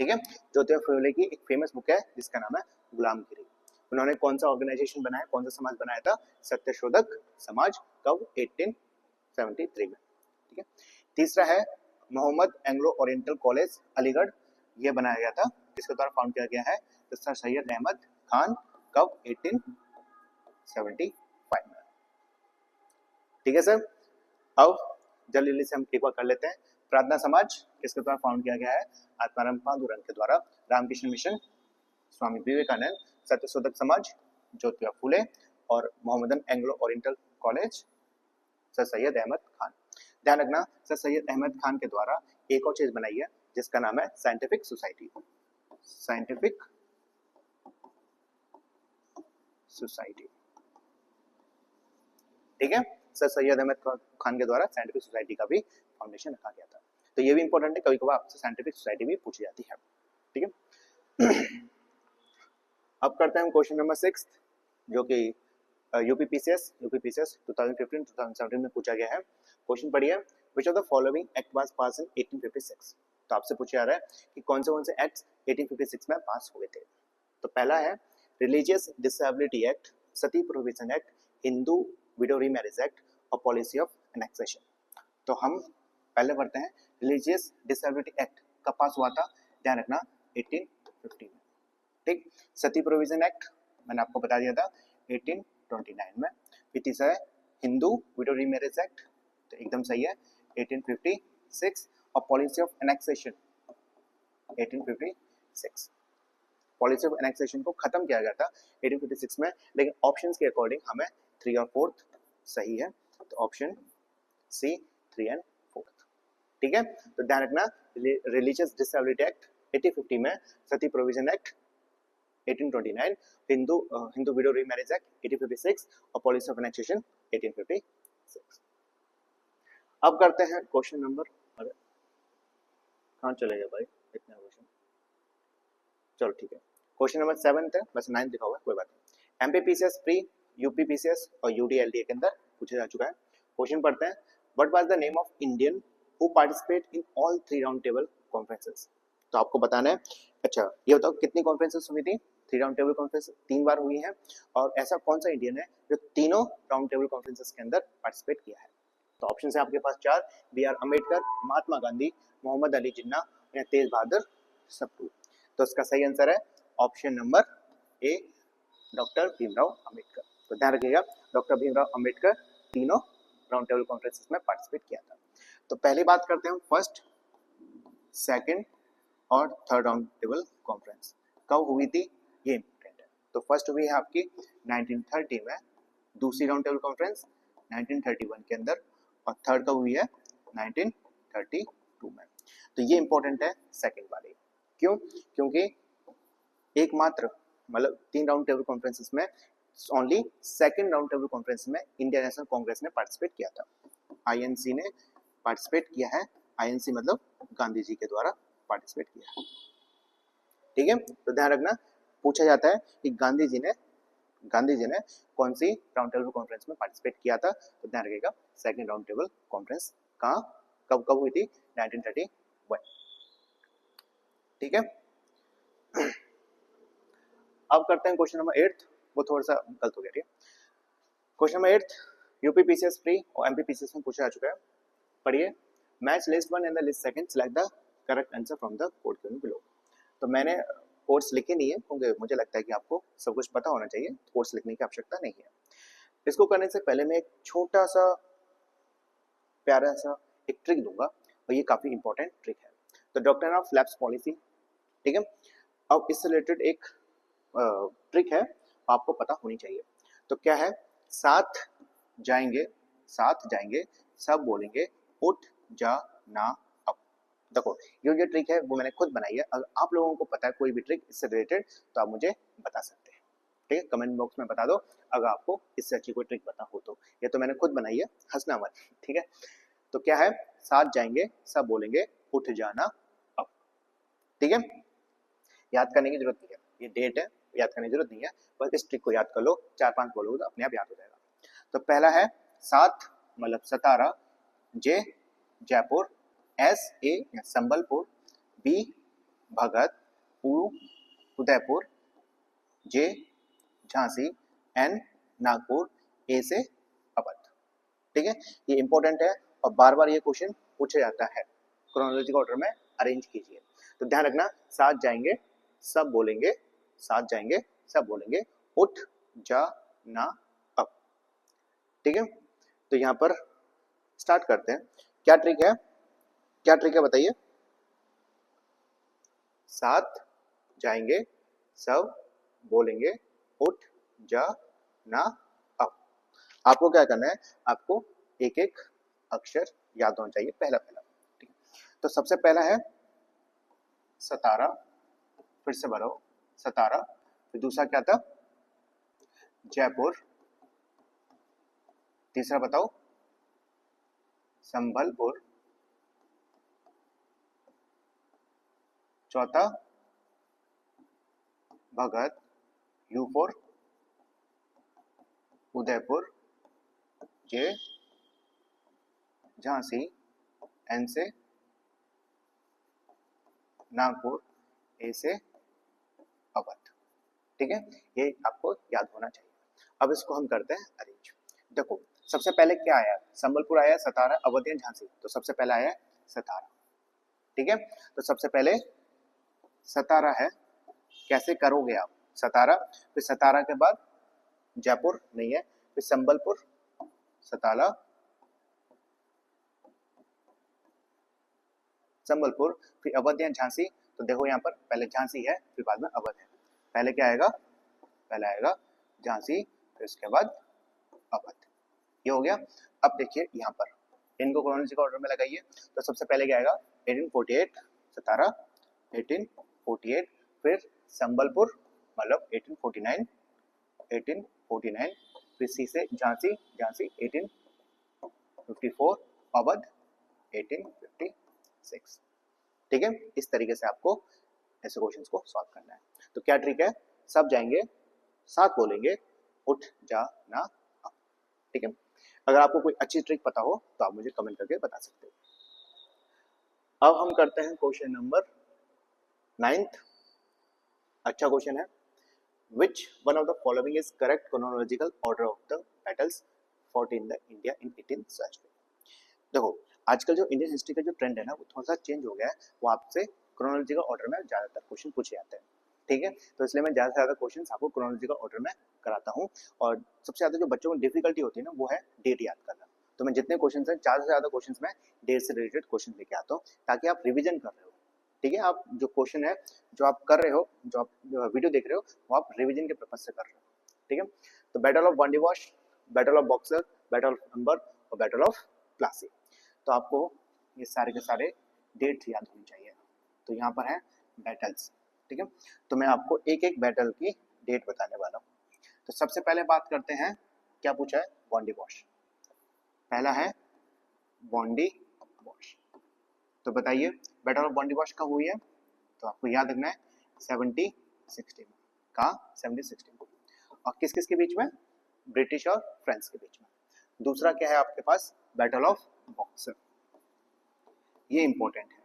ठीक है, ज्योतिबा फूले की एक फेमस बुक है जिसका नाम है गुलामगिरी। उन्होंने कौन सा ऑर्गेनाइजेशन बनाया, कौन सा समाज बनाया था? सत्यशोधक समाज। कब? 1873 में। ठीक है, तीसरा है Mohammad Anglo Oriental College Aligarh. यह बनाया गया था, किसके द्वारा फाउंड किया गया है? तो सर सैयद अहमद खान। कब? 1875 में। ठीक है सर, अब जल्दी जल्दी से हम एक बार कर लेते हैं। प्रार्थना समाज किसके द्वारा फाउंड किया गया है? आत्माराम पादुरंग के द्वारा। रामकृष्ण मिशन, स्वामी विवेकानंद। सत्यशोधक समाज, ज्योतिबा फूले। और Mohammedan Anglo Oriental College, Sir Syed Ahmad Khan. ध्यान रखना, सर सैयद अहमद खान के द्वारा एक और चीज बनाई है जिसका नाम है साइंटिफिक सोसाइटी। Scientific society. ठीक है, सर सैयद अहमद खान के द्वारा साइंटिफिक सोसाइटी का भी फाउंडेशन रखा गया था। तो ये भी इंपॉर्टेंट है, कभी कभार आपसे साइंटिफिक सोसाइटी भी पूछी जाती है। ठीक है, अब करते हैं क्वेश्चन नंबर 6, जो कि यूपीपीसीएस 2015-2017 में पूछा गया है। क्वेश्चन पढ़िए, which of the following act was pass in 1856। तो आपसे पूछा जा रहा है कि कौन से एक्ट्स 1856 में पास हुए थे। तो पहला है religious disability act, sati prohibition act, Hindu widow remarriage act और पॉलिसी ऑफ एनेक्सेशन। तो हम पहले पढ़ते हैं, रिलीजियस डिसेबिलिटी एक्ट कब पास हुआ था? ध्यान रखना 1850 में। ठीक, सती प्रोविजन एक्ट मैंने आपको बता दिया था 1829 में। फिर तीसरा है हिंदू विडो रीमैरिज एक्ट, तो एकदम सही है 1856। और policy of annexation 1856। Policy of annexation को खत्म किया गया था 1856 में, लेकिन ऑप्शंस के अकॉर्डिंग हमें 3 और 4 सही है, तो ऑप्शन सी 3 एंड 4। ठीक है, तो ध्यान रखना, रिलीजियस डिसेबिलिटी एक्ट 1850 में, sati provision act 1829, Hindu widow remarriage act 1856 और पॉलिसी ऑफ एनेक्सेशन 1856। अब करते हैं क्वेश्चन नंबर, अरे कहाँ चले गए भाई इतना क्वेश्चन, चलो ठीक है। क्वेश्चन नंबर 7 है, बस 9 लिखा हुआ है, कोई बात नहीं। एमपीपीसीएस प्री, यूपीपीसीएस और यूडीएलडीए के अंदर पूछा जा चुका है। क्वेश्चन पढ़ते हैं, what was the name of Indian who participate in all 3 round table conferences. तो आपको बताना है। अच्छा ये बताओ कितनी कॉन्फ्रेंसेस हुई थी? 3 राउंड टेबल कॉन्फ्रेंस 3 बार हुई है। और ऐसा कौन सा इंडियन है जो तीनों राउंड टेबल कॉन्फ्रेंसेस के अंदर पार्टिसिपेट किया है? तो ऑप्शन है आपके पास 4, बी आर अम्बेडकर, महात्मा गांधी, मोहम्मद अली जिन्ना या तेज बहादुर सप्रू। तो इसका सही आंसर है option number A, doctor Bhimrao Ambedkar. तो ध्यान रखिएगा, डॉक्टर भीमराव अम्बेडकर तीनों राउंड टेबल कॉन्फ्रेंसेस में पार्टिसिपेट किया था। तो पहली बात करते हैं फर्स्ट, सेकंड और थर्ड राउंड टेबल कॉन्फ्रेंस कब हुई थी, ये इंपॉर्टेंट है। तो फर्स्ट हुई है आपकी 1930 में, दूसरी राउंड टेबल कॉन्फ्रेंस 1931 के अंदर, और थर्ड कब हुई है 1932 में। तो ये इंपॉर्टेंट है सेकंड वाली। क्यों? क्योंकि एकमात्र मतलब 3 राउंड टेबल कॉन्फ्रेंसेस में only second round table conference में इंडियन नेशनल कांग्रेस ने पार्टिसिपेट किया था, आईएनसी ने पार्टिसिपेट किया है। आईएनसी मतलब गांधी जी के द्वारा पार्टिसिपेट किया है। ठीक है, तो ध्यान रखना, पूछा जाता है कि गांधी जी ने कौन सी राउंड टेबल कॉन्फ्रेंस में पार्टिसिपेट किया था। तो ध्यान रखिएगा, सेकंड राउंड टेबल कॉन्फ्रेंस कहाँ कब कब हुई थी? 1931। ठीक है, अब करते हैं क्वेश्चन नंबर 8। वो थोड़ा सा गलत हो गया। ठीक है, question number 8 UP PCS free और एमपी पीसीएस में पूछा जा चुका है। पढ़िए, match list 1 and the list second, select the correct answer from the code given below. तो मैंने कोड्स लिखे नहीं है क्योंकि मुझे लगता है कि आपको सब कुछ पता होना चाहिए, कोड्स लिखने की आवश्यकता नहीं है। इसको करने से पहले मैं एक छोटा सा प्यारा सा एक ट्रिक दूंगा, और ये काफी इंपॉर्टेंट ट्रिक है। तो डॉक्टर ऑफ फ्लैप्स पॉलिसी, ठीक है, अब इससे रिलेटेड एक ट्रिक है, आपको पता होनी चाहिए। तो क्या है? साथ जाएंगे सब बोलेंगे उठ जा ना अब। देखो ये ट्रिक है वो मैंने खुद बनाई है। अगर आप लोगों को पता है कोई भी ट्रिक इससे रिलेटेड तो आप मुझे बता सकते हैं। ठीक है, कमेंट बॉक्स में बता दो अगर आपको इससे अच्छी कोई ट्रिक पता हो तो। ये तो मैंने खुद बनाई है, हंसना मत। ठीक है, तो क्या है? साथ जाएंगे सब बोलेंगे उठ जाना अब। ठीक है, याद करने की जरूरत नहीं है, ये डेट है, याद करने की जरूरत नहीं है, बस इस ट्रिक को याद कर लो, 4-5 बोलोगे तो अपने आप याद हो जाएगा। तो पहला है सात मतलब Satara, J Jaipur, S A Sambalpur, B Bhagat, उ Udaipur, J Jhansi, N Nagpur, A से अवध। ठीक है, ये इंपॉर्टेंट है और बार बार ये क्वेश्चन पूछा जाता है। क्रोनोलॉजिकल ऑर्डर में अरेंज कीजिए। तो ध्यान रखना, साथ जाएंगे सब बोलेंगे, साथ जाएंगे सब बोलेंगे उठ जा ना अब। ठीक है, तो यहाँ पर स्टार्ट करते हैं। क्या ट्रिक है, क्या ट्रिक है बताइए? साथ जाएंगे सब बोलेंगे उठ जा ना अब। आपको क्या करना है? आपको एक एक अक्षर याद होना चाहिए, पहला पहला। ठीक है, तो सबसे पहला है सतारा, फिर से बोलो सतारा, फिर दूसरा क्या था? जयपुर, तीसरा बताओ संबलपुर, चौथा Bhagat, U for Udaipur, J Jhansi, N से नागपुर, ए से अवध। ठीक है, ये आपको याद होना चाहिए। अब इसको हम करते हैं अरेंज। देखो सबसे पहले क्या आया? संबलपुर आया, सतारा, अवध या झांसी। तो सबसे पहले आया सतारा। ठीक है, तो सबसे पहले सतारा है, कैसे करोगे आप? सतारा, फिर सतारा के बाद जयपुर नहीं है, फिर संबलपुर, सतारा, संबलपुर, फिर अवध या झांसी। तो देखो यहाँ पर पहले झांसी है फिर बाद में अवध है। पहले क्या आएगा? पहले आएगा झांसी, फिर उसके बाद अवध। ये हो गया। अब देखिए यहाँ पर इनको क्रोनोलॉजिकल ऑर्डर में लगाइए। तो सबसे पहले क्या आएगा? 1848 सतारा, 1848, फिर संबलपुर मतलब 1849, 1849, फिर सी से झांसी, झांसी 1854, अवध 1856। ठीक है, इस तरीके से आपको ऐसे क्वेश्चंस को सॉल्व करना है। तो क्या ट्रिक है? सब जाएंगे साथ बोलेंगे उठ जा ना अब। ठीक है, अगर आपको कोई अच्छी ट्रिक पता हो तो आप मुझे कमेंट करके बता सकते हो। अब हम करते हैं क्वेश्चन नंबर नाइन्थ, अच्छा क्वेश्चन है, which one of the following is correct chronological order of the battles fought in the India in 18th century. देखो आजकल जो इंडियन हिस्ट्री का जो ट्रेंड है ना वो थोड़ा सा चेंज हो गया है, वो आपसे क्रोनोलॉजिकल ऑर्डर में ज्यादातर क्वेश्चन पूछे जाते हैं, ठीक है। तो इसलिए मैं ज्यादा से ज्यादा क्वेश्चन आपको क्रोनोलॉजिकल ऑर्डर में कराता हूँ, और सबसे ज्यादा जो बच्चों को डिफिकल्टी होती है ना वो है डेट याद करना। तो मैं जितने क्वेश्चन है ज्यादा से ज्यादा क्वेश्चन में डेट से रिलेटेड क्वेश्चन लेके आता हूँ, ताकि आप रिविजन कर रहे हो, ठीक है। आप जो क्वेश्चन है जो आप कर रहे हो, जो आप वीडियो देख रहे हो, वो आप रिविजन के पर्पज से कर रहे हो, ठीक है। तो battle of Wandiwash, battle of Buxar, battle of Ambur और बैटल ऑफ प्लासी, तो आपको ये सारे के सारे डेट्स याद होनी चाहिए। तो यहाँ पर है बैटल्स, ठीक है। तो मैं आपको एक एक बैटल की डेट बताने वाला हूँ। तो सबसे पहले बात करते हैं, क्या पूछा है, बॉन्डीवॉश। पहला है बॉन्डीवॉश। तो बताइए बैटल ऑफ बॉन्डीवॉश कब हुई है, तो आपको याद रखना है 1760 में। कहाँ, 1760 में। और किस किस के बीच में, ब्रिटिश और फ्रेंच के बीच में। दूसरा क्या है आपके पास, बैटल ऑफ बॉक्सर, ये इंपॉर्टेंट है,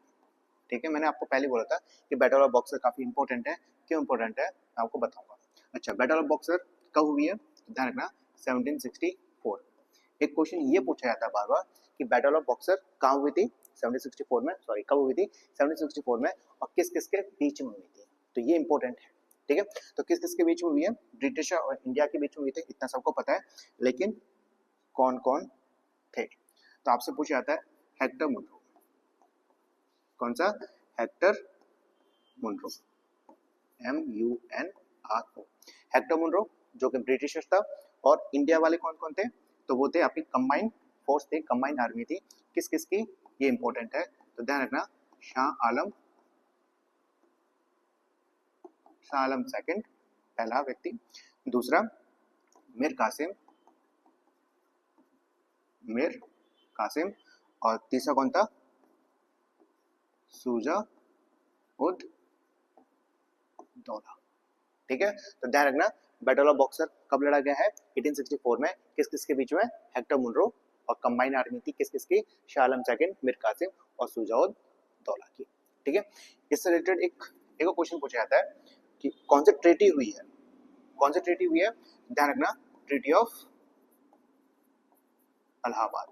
ठीक है। मैंने आपको पहले बोला था कि बैटल ऑफ बॉक्सर काफी इंपॉर्टेंट है, क्यों इंपॉर्टेंट है मैं आपको बताऊंगा। अच्छा, बैटल ऑफ बॉक्सर कब हुई है, ध्यान रखना 1764। एक क्वेश्चन ये पूछा जाता है बार बार कि बैटल ऑफ बॉक्सर कहाँ हुई थी, 1764 में, सॉरी कब हुई थी, 1764 में, और किस किस के बीच में हुई थी, तो ये इंपॉर्टेंट है, ठीक है। तो किस किस के बीच में हुई है, ब्रिटिश और इंडिया के बीच में हुई थी, इतना सबको पता है, लेकिन कौन कौन थे। तो आपसे पूछा जाता है हेक्टर मुनरो, कौन सा, Hector Munro, MUNRO, Hector Munro, जो कि ब्रिटिशर्स था। और इंडिया वाले कौन कौन थे, तो वो थे आपकी कंबाइंड फोर्स थे, कंबाइंड आर्मी थी, किस किस की, ये इंपॉर्टेंट है। तो ध्यान रखना, शाह आलम सेकंड पहला व्यक्ति, दूसरा मीर कासिम, और तीसरा कौन था, सुजा उद दौला, ठीक है। तो ध्यान रखना बैटल ऑफ बॉक्सर कब लड़ा गया है, 1864 में, किस किस के बीच में, हेक्टर मुनरो, और कंबाइंड आर्मी थी किस किस की, शाह आलम सेकंड, मीर कासिम और सुजा उद दौला की, ठीक है। इससे रिलेटेड एक क्वेश्चन पूछा जाता है कि कौन सी ट्रीटी हुई है, कौन सी ट्रीटी हुई है, ध्यान रखना ट्रीटी ऑफ इलाहाबाद।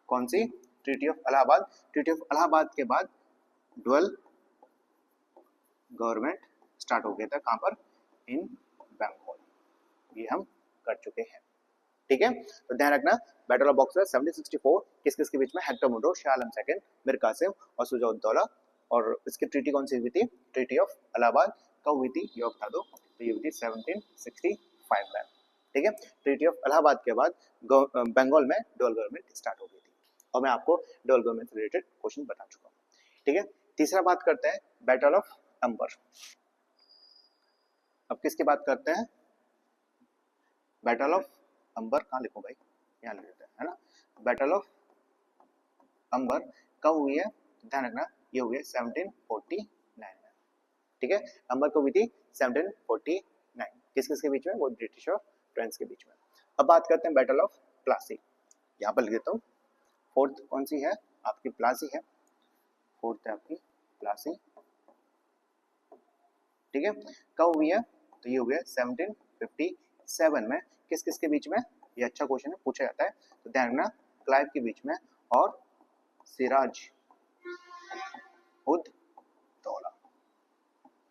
कौन सी, treaty of Allahabad. Treaty of Allahabad के बाद डुअल गवर्नमेंट स्टार्ट हो गया था, कहां पर, इन बंगाल, ये हम कर चुके हैं, ठीक है। तो ध्यान रखना बैटल ऑफ बॉक्सर 1764 किस किस के बीच में, Hector Munro, Shah Alam second, Mir Qasim और सुजा उद दौला। और इसकी ट्रीटी कौन सी हुई थी, ट्रीटी ऑफ इलाहाबाद कब हुई थी, ये बता दो, तो ये हुई थी 1765 में, ठीक है। ट्रीटी ऑफ इलाहाबाद के बाद बंगाल में डुअल गवर्नमेंट स्टार्ट हो गई थी, और मैं आपको डुअल गवर्नमेंट से रिलेटेड क्वेश्चन बता चुका हूँ, ठीक है। तीसरा बात करते हैं बैटल ऑफ अंबर। अब किसकी बात करते हैं, बैटल ऑफ अंबर, कहाँ लिखो भाई, यहाँ लिख देते हैं, है ना। बैटल ऑफ अंबर कब हुई है, ध्यान रखना ये हुई है 1749 में, ठीक है। अंबर कब हुई थी, 1749, किस किस के बीच में, वो ब्रिटिश और फ्रेंच के बीच में। अब बात करते हैं बैटल ऑफ प्लासी, यहाँ पर लिख देता हूँ। फोर्थ कौन सी है आपकी, प्लासी है, फोर्थ है आपकी प्लासी, ठीक है। कब हुई है, तो ये हुई है 1757 में, किस किस के बीच में, ये अच्छा क्वेश्चन है, पूछा जाता है। तो ध्यान रखना क्लाइव के बीच में और सिराज उद दौला,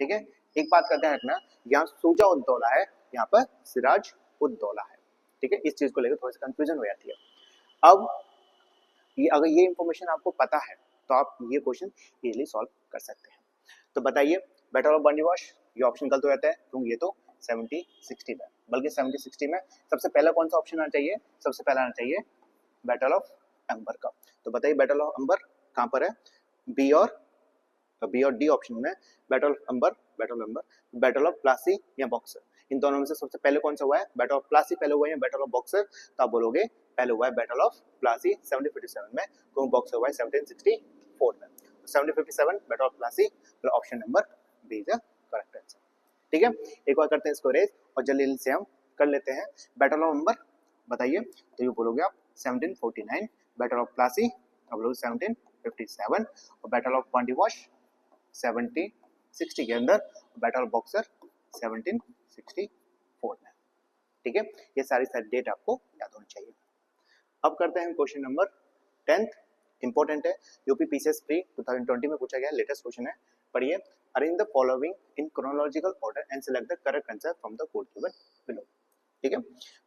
ठीक है। एक बात का ध्यान रखना, यहाँ सुजा उद दौला है, यहाँ पर सिराज उद दौला है, ठीक है। इस चीज को लेकर थोड़ी सी कंफ्यूजन हो जाती है। अब ये अगर ये इंफॉर्मेशन आपको पता है तो आप ये क्वेश्चन इजीली सॉल्व कर सकते हैं। तो बताइए बैटल ऑफ बंदीवाश, ये ऑप्शन गलत हो जाता है क्योंकि ये तो 1760 में, बल्कि 1760 में सबसे पहला कौन सा ऑप्शन आना चाहिए, सबसे पहला आना चाहिए बैटल ऑफ अंबर का। तो बताइए बैटल ऑफ अंबर कहाँ पर है, बी और डी ऑप्शन में, battle of Amber, battle of Plassey या बॉक्सर, इन दोनों में से सबसे पहले कौन सा हुआ है, बैटल ऑफ प्लासी पहले हुआ है, बैटल ऑफ बॉक्सर, तो आप बोलोगे पहले हुआ है बैटल ऑफ प्लासी 1757 में, क्योंकि बॉक्सर हुआ है 1764 में। 1757 बैटल ऑफ प्लासी, तो option number B is the correct answer, ठीक है। एक बार करते हैं इसको रेज और जल्दी से हम कर लेते हैं। बैटल ऑफ अंबर बताइए, तो ये बोलोगे आप 1749, बैटल ऑफ प्लासी आप बोलोगे 1757, और बैटल ऑफ बंदीवाश 1760 के अंदर, बैटल ऑफ बॉक्सर 1764 में। ठीक है, ये सारी डेट आपको याद होनी चाहिए। अब करते हैं क्वेश्चन नंबर 10th, इंपॉर्टेंट है, यूपी पीसीएस प्री 2020 में पूछा गया, लेटेस्ट क्वेश्चन है, पढ़िए। Arrange the following in chronological order and select the correct answer from the code given below. ठीक है,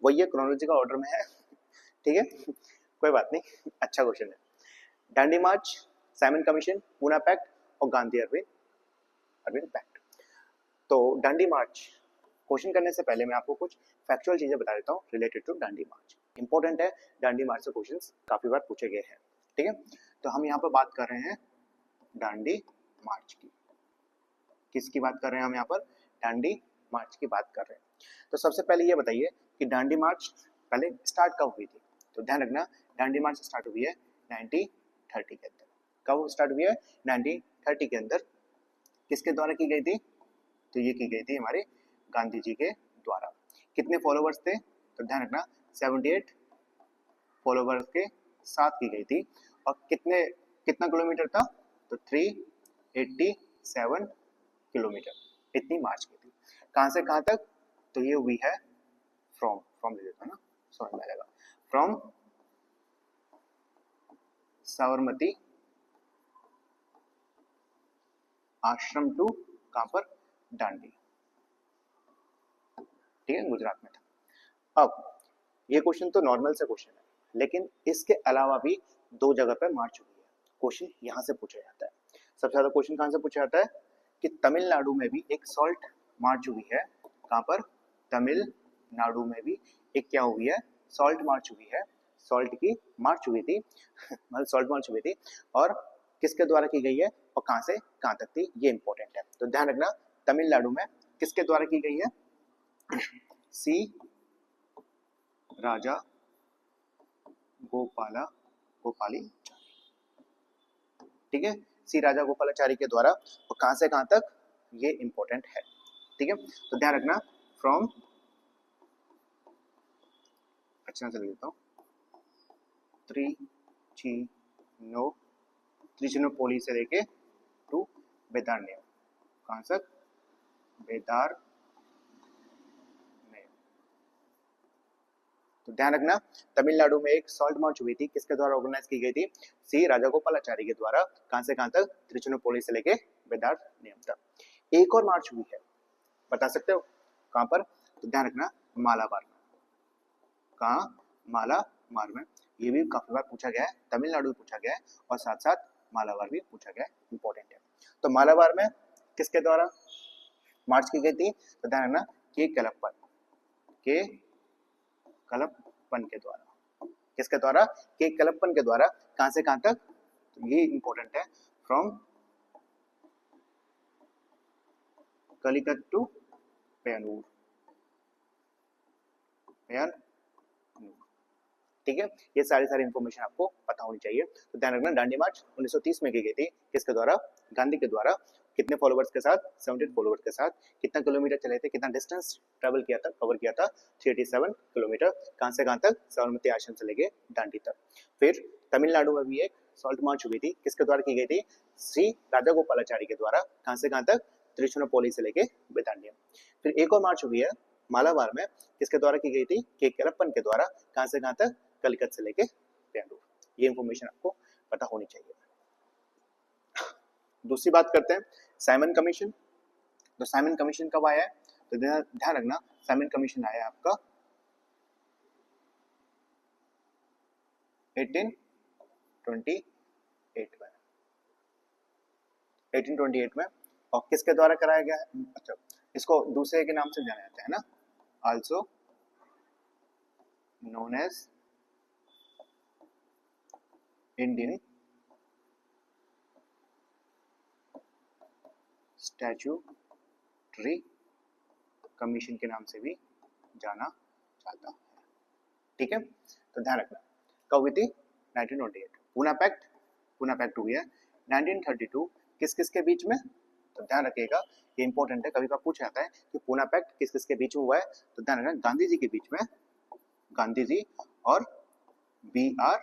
वो ये क्रोनोलॉजिकल ऑर्डर में है। ठीक है, कोई बात नहीं, अच्छा क्वेश्चन है। डांडी मार्च, साइमन कमीशन, पूना पैक्ट और गांधी अरविंद पैक्ट। तो डांडी मार्च क्वेश्चन करने से पहले मैं आपको कुछ फैक्चुअल चीजें बता देता हूँ related to Dandi March. Important है, डांडी मार्च से क्वेश्चंस काफी बार पूछे गए हैं। ठीक है, तो हम यहाँ पर बात कर रहे हैं डांडी मार्च की। किसकी बात कर रहे हैं हम यहाँ पर? डांडी मार्च की बात कर रहे हैं। तो सबसे पहले ये बताइए कि डांडी मार्च पहले स्टार्ट कब हुई थी? तो ध्यान रखना, डांडी मार्च स्टार्ट हुई है 1930 के अंदर। कब स्टार्ट हुई है? 1930 के अंदर। किसके द्वारा की गई थी? तो ये की गई थी हमारे गांधी जी के द्वारा। कितने फॉलोवर्स थे? तो ध्यान रखना 78 फॉलोवर्स के साथ की गई थी। और कितना किलोमीटर था? तो 387 किलोमीटर इतनी मार्च की थी। कहां से कहां तक? तो ये हुई है फ्रॉम ले देता ना, समझ में आएगा, फ्रॉम साबरमती आश्रम टू कहां पर? डांडी। ठीक है, गुजरात में था। अब ये क्वेश्चन तो नॉर्मल से क्वेश्चन है, लेकिन इसके अलावा भी दो जगह पर मार्च हुई है। क्वेश्चन यहां से पूछा जाता है। सबसे ज्यादा क्वेश्चन कहां से पूछा जाता है? कि तमिलनाडु में भी एक सॉल्ट मार्च हुई है। कहां पर? तमिलनाडु में भी एक क्या हुई है? सॉल्ट मार्च हुई है। सॉल्ट की मार्च हुई थी मतलब सॉल्ट मार्च हुई थी, और किसके द्वारा की गई है और कहां से कहां तक थी, ये इंपॉर्टेंट है। तो ध्यान रखना, तमिलनाडु में किसके द्वारा की गई है? सी राजा गोपाली। ठीक है, सी राजा गोपालाचारी के द्वारा, और कहां से कहां तक, ये इंपॉर्टेंट है। ठीक है, तो ध्यान रखना, फ्रॉम, अच्छा से लिख देता हूं, त्रिचिनोपोली से लेके टू बेदारण्यम। कहां तक? बेदार। तो ध्यान रखना, तमिलनाडु में एक सॉल्ट मार्च हुई थी, किसके द्वारा ऑर्गेनाइज की गई थी? सी राजागोपालाचारी के द्वारा। कहां से कहां तक? त्रिचुनापोली से लेके बेदारण्यम तक। एक और मार्च हुई है, बता सकते हो कहां पर? तो ध्यान रखना, मालाबार में। कहां? मालाबार में। ये भी काफी बार पूछा गया है, तमिलनाडु पूछा गया है और साथ साथ मालाबार भी पूछा गया है, इंपॉर्टेंट है। तो मालाबार में किसके द्वारा मार्च की गई थी? तो ध्यान रखना, के कलप्पन के द्वारा। किसके द्वारा? के कलप्पन के द्वारा। कहां से कहां तक? तो ये इंपॉर्टेंट है, फ्रॉम कलिकत टू पय्यानूर। ठीक है, ये सारी इंफॉर्मेशन आपको पता होनी चाहिए। तो ध्यान रखना, दांडी मार्च 1930 में की गई थी, किसके द्वारा? गांधी के द्वारा। कितने फॉलोवर्स के साथ? 78 फॉलोवर्स के साथ। कितना किलोमीटर चले थे, कितना डिस्टेंस ट्रेवल किया था, कवर किया था? 387 किलोमीटर। कहां से कहां तक? साबरमती आश्रम से लेके दांडी तक। फिर तमिलनाडु में भी एक सॉल्ट मार्च हुई थी, किसके द्वारा की गई थी? श्री राजा गोपालाचारी के द्वारा। कहां से कहां तक? त्रिचुनापोली से लेके बेदारण्यम। फिर एक और मार्च हुई है मालाबार में, किसके द्वारा की गई थी? के कलप्पन के द्वारा। कहां से कहां तक? कलिकत से लेके पय्यानूर। ये इंफॉर्मेशन आपको पता होनी चाहिए। दूसरी बात करते हैं साइमन कमीशन। तो साइमन कमीशन कब आया है? तो ध्यान रखना, साइमन कमीशन आया है आपका 1828 में। और किसके द्वारा कराया गया है? अच्छा, इसको दूसरे के नाम से जाना जाता है ना, also known as Indian Statutory Commission के नाम से भी जाना जाता है। ठीक है, तो ध्यान रखना, कब हुई थी? 1928। पूना पैक्ट हुई है 1932। किस किस के बीच में? तो ध्यान रखिएगा, ये इंपॉर्टेंट है, कभी कभी पूछा जाता है कि पूना पैक्ट किस किस के बीच में हुआ है। तो ध्यान रखना, गांधी जी के बीच में, गांधी जी और BR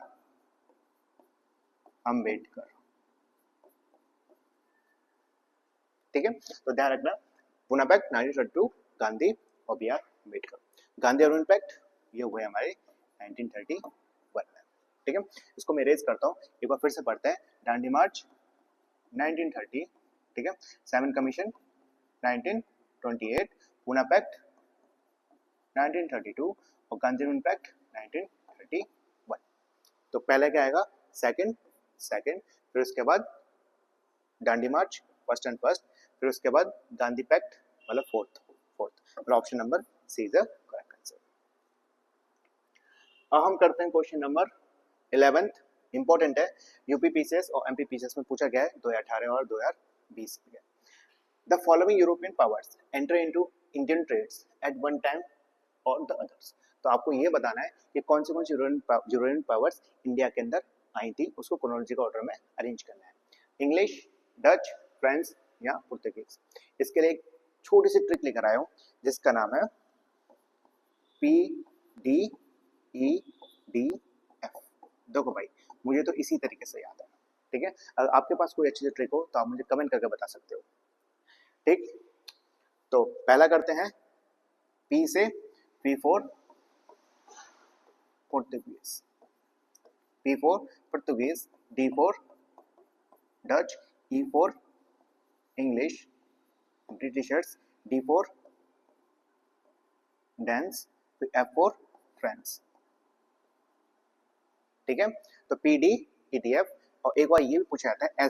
अम्बेडकर। ठीक है, तो ध्यान रखना पुणे पैक्ट 1932 गांधी और बी आर अम्बेडकर। गांधी और पैक्ट ये हुए हमारे 1931 में, ठीक है। इसको मैं रेज करता हूँ, एक बार फिर से पढ़ते हैं। दांडी मार्च 1930, ठीक है, साइमन कमीशन 1928, पुणे पैक्ट 1932 और गांधी पैक्ट 1931। तो पहले क्या आएगा, सेकंड, फिर उसके बाद Dandi March first and first, फिर उसके बाद गांधी पैक्ट मतलब फोर्थ, मतलब option number C is the correct answer. अब हम करते हैं क्वेश्चन नंबर 11th, इंपॉर्टेंट है, यूपी पीसीएस और एमपी पीसीएस में पूछा गया है 2018 और 2020 में। The following European powers enter into Indian trades at one time और द अदर्स। तो आपको ये बताना है कि कौन सी यूरोपियन पावर्स इंडिया के अंदर आई थी, उसको क्रोनोलॉजिकल ऑर्डर में अरेंज करना है। इंग्लिश, डच, फ्रेंच या पुर्तगीज। इसके लिए एक छोटी सी ट्रिक लेकर आया हूं जिसका नाम है PDEDF। देखो भाई, मुझे तो इसी तरीके से याद है, ठीक है। अगर आपके पास कोई अच्छी ट्रिक हो तो आप मुझे कमेंट करके बता सकते हो, ठीक। तो पहला करते हैं, P से P4 Portuguese, P4 Portuguese, D4 Dutch, E4 English, Britishers, D4 dense, F4 French, ठीक है। तो PDEDF, और एक बार ये भी पूछा जाता है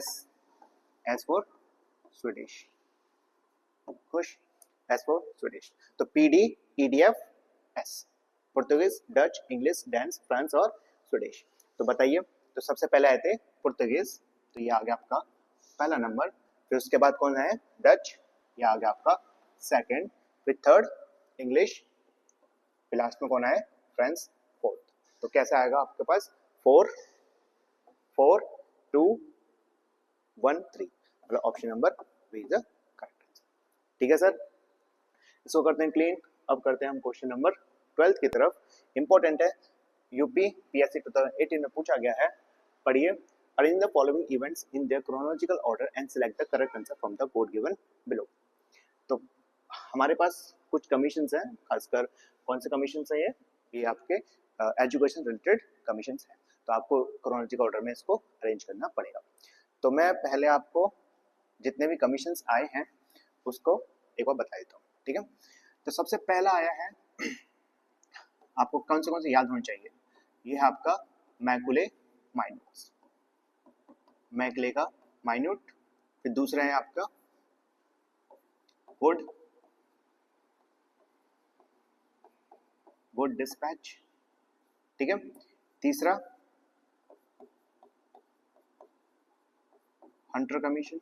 S फॉर स्वीडिश, खुश, S फॉर स्वीडिश। तो PDEDF S, Portuguese, Dutch, English, dense, France और स्वीडिश। तो बताइए, तो सबसे पहले आए थे पुर्तगीज, तो ये आ गया आपका पहला नंबर। फिर उसके बाद कौन है, डच, ये आ गया आपका सेकंड। फिर थर्ड इंग्लिश, फिर लास्ट में कौन है, फ्रेंच, फोर्थ। तो कैसा आएगा आपके पास, 4 4 2 1 3, मतलब option number B is the correct answer, ठीक है सर। इसको करते हैं क्लीन। अब करते हैं हम क्वेश्चन नंबर 12 की तरफ। इंपॉर्टेंट है, यूपी पीएससी 2018 में पूछा गया है, पढ़िए। Arrange the following events in their chronological order and select the correct answer from the code given below. तो हमारे पास कुछ कमीशंस हैं, खासकर कौन से कमीशंस हैं, ये आपके एजुकेशन रिलेटेड कमीशंस हैं। तो आपको क्रोनोलॉजिकल ऑर्डर में इसको अरेंज करना पड़ेगा। तो मैं पहले आपको जितने भी कमीशंस आए हैं उसको एक बार बता देता हूँ, ठीक है। तो सबसे पहला आया है, आपको कौन से याद होने चाहिए, ये है आपका मैकुले माइन्यूट, मैकुले का माइन्यूट। फिर दूसरा है आपका वुड डिस्पैच, ठीक है। तीसरा हंटर कमीशन,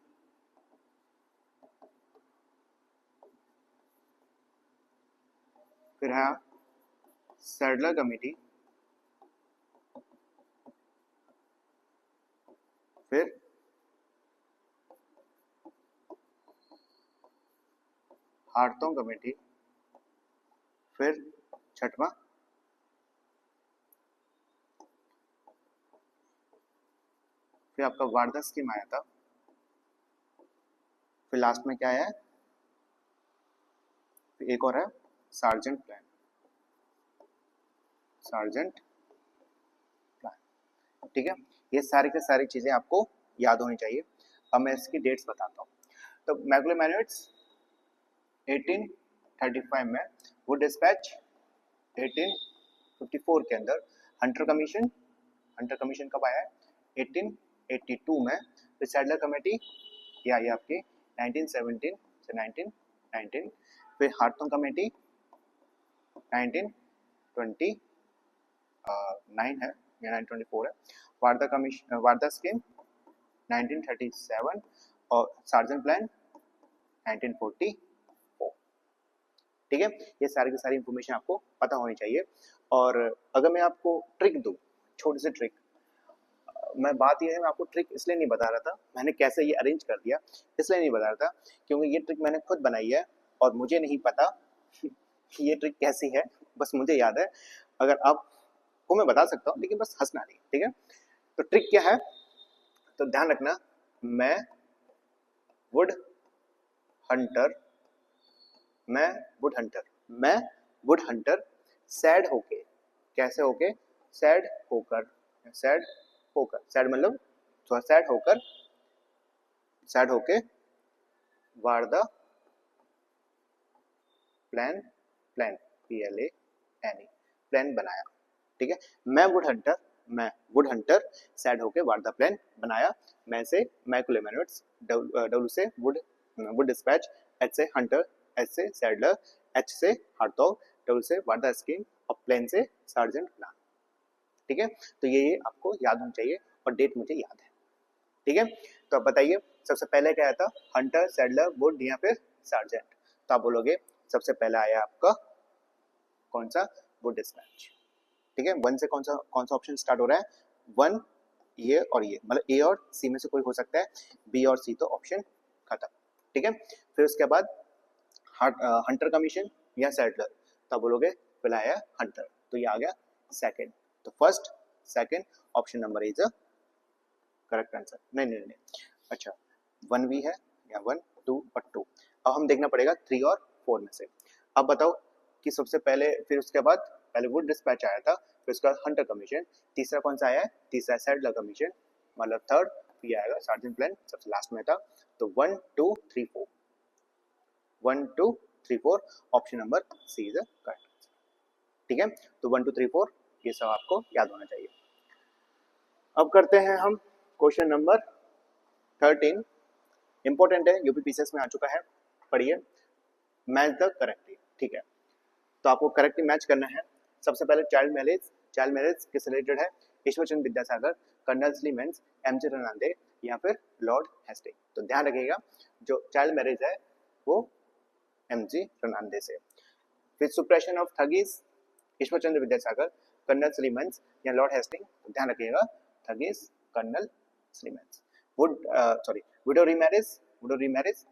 फिर है सैडलर कमेटी, फिर हार्टोंग कमेटी, फिर छठवां फिर आपका वार्धा स्कीम आया था, फिर लास्ट में क्या है, फिर एक और है सार्जेंट प्लान, ठीक है। ये सारी की सारी चीजें आपको याद होनी चाहिए। अब मैं इसकी डेट्स बताता हूँ। तो मैकुले माइन्यूट्स 1835 में, वुड डिस्पैच 1854 के अंदर, हंटर कमीशन कब आया है, 1882 में। फिर सैडलर कमेटी ये आई आपकी 1917 से 1919। फिर हार्टोंग कमेटी 1929 है या 1924 है। वार्धा स्कीम 1937 और सार्जेंट प्लान 1944, ठीक है। ये सारी की सारी इंफॉर्मेशन आपको पता होनी चाहिए। और अगर मैं आपको ट्रिक दूं, छोटी सी ट्रिक, मैं बात ये है, मैं आपको ट्रिक इसलिए नहीं बता रहा था, मैंने कैसे ये अरेंज कर दिया इसलिए नहीं बता रहा था, क्योंकि ये ट्रिक मैंने खुद बनाई है और मुझे नहीं पता कि ये ट्रिक कैसी है, बस मुझे याद है। अगर आपको मैं बता सकता हूँ, लेकिन बस हंसना नहीं, ठीक है। तो ट्रिक क्या है, तो ध्यान रखना, मैं वुड हंटर, मैं वुड हंटर, मैं वुड हंटर सैड होके, कैसे होके, सैड होकर, सैड होकर, सैड मतलब थोड़ा सैड होकर, सैड होके war the plan, plan PLAN plan बनाया, ठीक है। मैं वुड हंटर, मैं वुड हंटर सैड होके वार द प्लान बनाया, मैं से माइकल एमेनुएट्स, डब्ल्यू से वुड, वुड डिस्पैच, एच से हंटर, एच से सैडलर, एच से हार्टॉग, डब्ल्यू से वार द स्कीम और प्लान से सार्जेंट प्लान, ठीक है। तो ये आपको याद होना चाहिए और डेट मुझे याद है, ठीक है। तो अब बताइए सबसे पहले क्या आया था, हंटर, सैडलर, वुड या फिर सार्जेंट। तो आप बोलोगे सबसे पहला आया आपका कौन सा, वुड डिस्पैच, ठीक है। वन से कौन सा ऑप्शन स्टार्ट हो रहा है, वन, ये और ये, मतलब ए और सी में से कोई हो सकता है, बी और सी तो ऑप्शन खत्म, ठीक है। फिर उसके बाद हंटर कमीशन या सैडलर, तब बोलोगे पहला आया हंटर, तो ये आ गया सेकंड, तो first second option number is a correct answer. नहीं नहीं नहीं, अच्छा वन भी है या वन, टू और टू, अब हम देखना पड़ेगा थ्री और फोर में से। अब बताओ कि सबसे पहले, फिर उसके बाद पहले वुड डिस्पैच आया था, फिर उसके बाद हंटर कमीशन, तीसरा कौन सा आया है, तीसरा सैडलर कमीशन, मतलब थर्ड, फिर आएगा सार्जेंट प्लान सबसे लास्ट में था। तो 1 2 3 4, 1 2 3 4 option number C is correct, ठीक है। तो 1 2 3 4 ये सब आपको याद होना चाहिए। अब करते हैं हम क्वेश्चन नंबर 13, इंपॉर्टेंट है, यूपीपीसीएस में आ चुका है, पढ़िए, मैच द करेक्टली, ठीक है। तो आपको करेक्टली मैच करना है। सबसे पहले चाइल्ड मैरिज, चाइल्ड मैरिज किससे रिलेटेड है, ईश्वरचंद्र विद्यासागर, कर्नल स्लीमेंस, एमजे रनांदे या फिर लॉर्ड हेस्टिंग। तो ध्यान रखिएगा जो चाइल्ड मैरिज है वो एमजी रनांदे से। फिर suppression of thuggees, Ishwarchandra Vidyasagar, colonel Sleemans या लॉर्ड हेस्टिंग। तो ध्यान रखिएगा thuggees, colonel Sleemans. Wood sorry widow remarriage, widow remarriage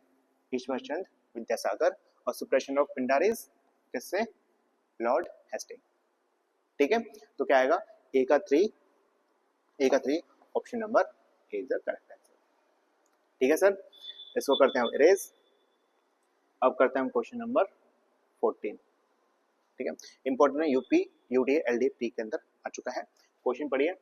Ishwarchandra Vidyasagar, और सुप्रेशन ऑफ पिंडारीज किससे, लॉर्ड हेस्टिंग, ठीक है। तो क्या आएगा, ए का three option number A is the correct answer, ठीक है सर। इसको करते हैं इरेज। अब करते हैं हम क्वेश्चन नंबर 14, ठीक है। इंपॉर्टेंट है, यूपी यूडीए एलडीए प्री के अंदर आ चुका है। क्वेश्चन पढ़िए,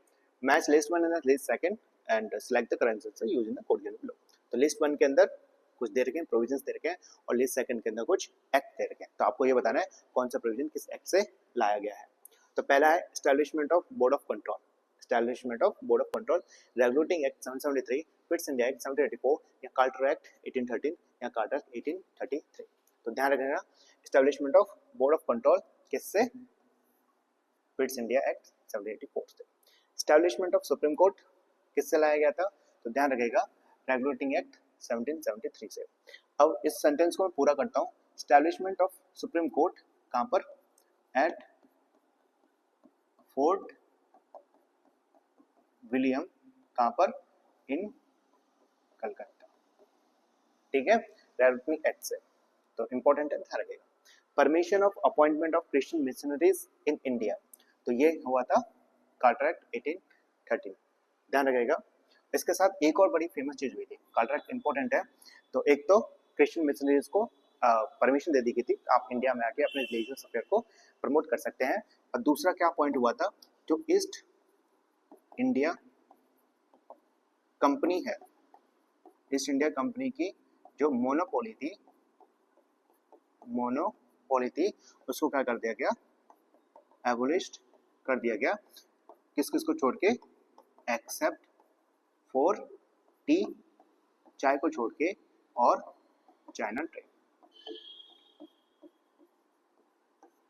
match list one and list second and select the current answer using the code given below. तो लिस्ट वन के अंदर कुछ दे रखे हैं, प्रोविजंस दे रखे हैं, और लिस्ट सेकंड के अंदर कुछ एक्ट दे रखे हैं। तो आपको ये बताना है कौन सा प्रोविजन किस एक्ट से लाया गया है। तो पहला है establishment of board of control, establishment of board of control, regulating act 773, fits India act 1784 या कार्टर एक्ट 1813 या कार्टर 1833। तो ध्यान रखना establishment of board of control किससे, फिट्स इंडिया एक्ट 1784 से। एस्टैब्लिशमेंट ऑफ सुप्रीम कोर्ट किससे लाया गया था, तो ध्यान रखिएगा रेगुलेटिंग एक्ट 1773 से। अब इस सेंटेंस को मैं पूरा करता हूँ, एस्टैब्लिशमेंट ऑफ सुप्रीम कोर्ट कहाँ पर, एट फोर्ट विलियम, कहाँ पर, इन कलकत्ता, ठीक है, रेगुलेटिंग एक्ट से। तो इंपॉर्टेंट है, ध्यान रखिएगा। Permission of appointment of Christian missionaries in India, तो ये हुआ था कार्टर एक्ट 1813, ध्यान रखिएगा। इसके साथ एक और बड़ी फेमस चीज हुई थी, कार्टर एक्ट इंपॉर्टेंट है, तो एक तो क्रिश्चियन मिशनरीज को परमिशन दे दी गई थी, आप इंडिया में आके अपने रिलीजियस अफेयर को प्रमोट कर सकते हैं। और दूसरा क्या पॉइंट हुआ था, जो ईस्ट इंडिया कंपनी है, ईस्ट इंडिया कंपनी की जो मोनोपोली थी उसको क्या कर दिया गया, एबोलिश्ड कर दिया गया, किस किस को छोड़ के, एक्सेप्ट फॉर टी, चाय को छोड़ के, और चाइना ट्रेड,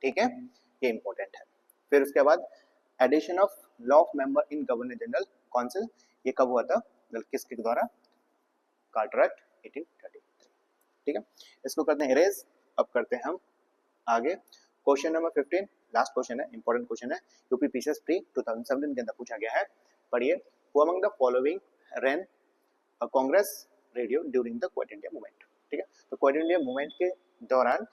ठीक है, ये इंपॉर्टेंट है। फिर उसके बाद addition of law of member in governor general council, ये कब हुआ था, किसके द्वारा, कार्टर एक्ट 1833, ठीक है। इसको करते हैं इरेज। अब करते हैं हम आगे क्वेश्चन नंबर 15, लास्ट क्वेश्चन है, इंपॉर्टेंट क्वेश्चन है, यूपीपीसीएस प्री 2017 के अंदर पूछा गया है, पढ़िए। Who among the following ran Congress radio during the quit India movement, ठीक है। तो क्विट इंडिया मूवमेंट के दौरान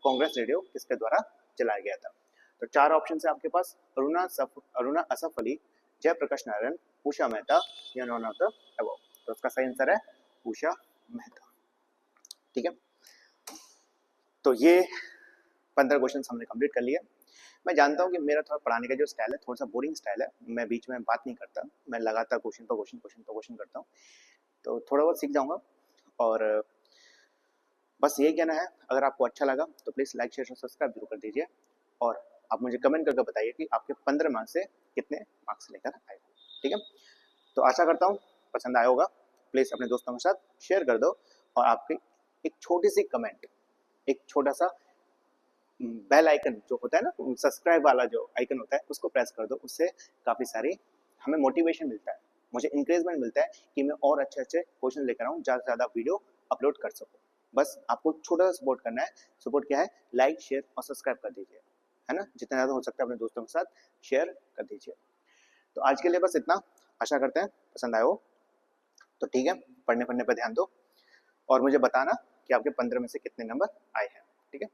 कांग्रेस रेडियो किसके द्वारा चलाया गया था। तो चार ऑप्शन है आपके पास, अरुणा असफ अली, जयप्रकाश नारायण, उषा मेहता या नॉन ऑफ द अबव। तो उसका सही आंसर है उषा मेहता, ठीक है। तो ये 15 क्वेश्चन हमने कंप्लीट कर लिया। मैं जानता हूँ कि मेरा थोड़ा पढ़ाने का जो स्टाइल है थोड़ा सा बोरिंग स्टाइल है, मैं बीच में बात नहीं करता, मैं लगातार क्वेश्चन पर क्वेश्चन क्वेश्चन पर क्वेश्चन करता हूँ, तो थोड़ा बहुत सीख जाऊँगा। और बस यही कहना है, अगर आपको अच्छा लगा तो प्लीज़ लाइक शेयर और सब्सक्राइब जरूर कर दीजिए, और आप मुझे कमेंट करके बताइए कि आपके 15 मार्क्स से कितने मार्क्स लेकर आए हो। ठीक है, तो आशा करता हूँ पसंद आया होगा। प्लीज़ अपने दोस्तों के साथ शेयर कर दो, और आपकी एक छोटी सी कमेंट, एक छोटा सा बेल आइकन जो होता है ना, सब्सक्राइब वाला जो आइकन होता है, उसको प्रेस कर दो। उससे काफ़ी सारी हमें मोटिवेशन मिलता है, मुझे इंकरेजमेंट मिलता है कि मैं और अच्छे अच्छे क्वेश्चन लेकर आऊँ, ज़्यादा से ज़्यादा वीडियो अपलोड कर सकूँ। बस आपको छोटा सा सपोर्ट करना है। सपोर्ट क्या है? लाइक शेयर और सब्सक्राइब कर दीजिए, है ना, जितना ज़्यादा हो सकता है अपने दोस्तों के साथ शेयर कर दीजिए। तो आज के लिए बस इतना, आशा करते हैं पसंद आए हो। तो ठीक है, पढ़ने पढ़ने पर ध्यान दो, और मुझे बताना कि आपके 15 में से कितने नंबर आए हैं। ठीक है।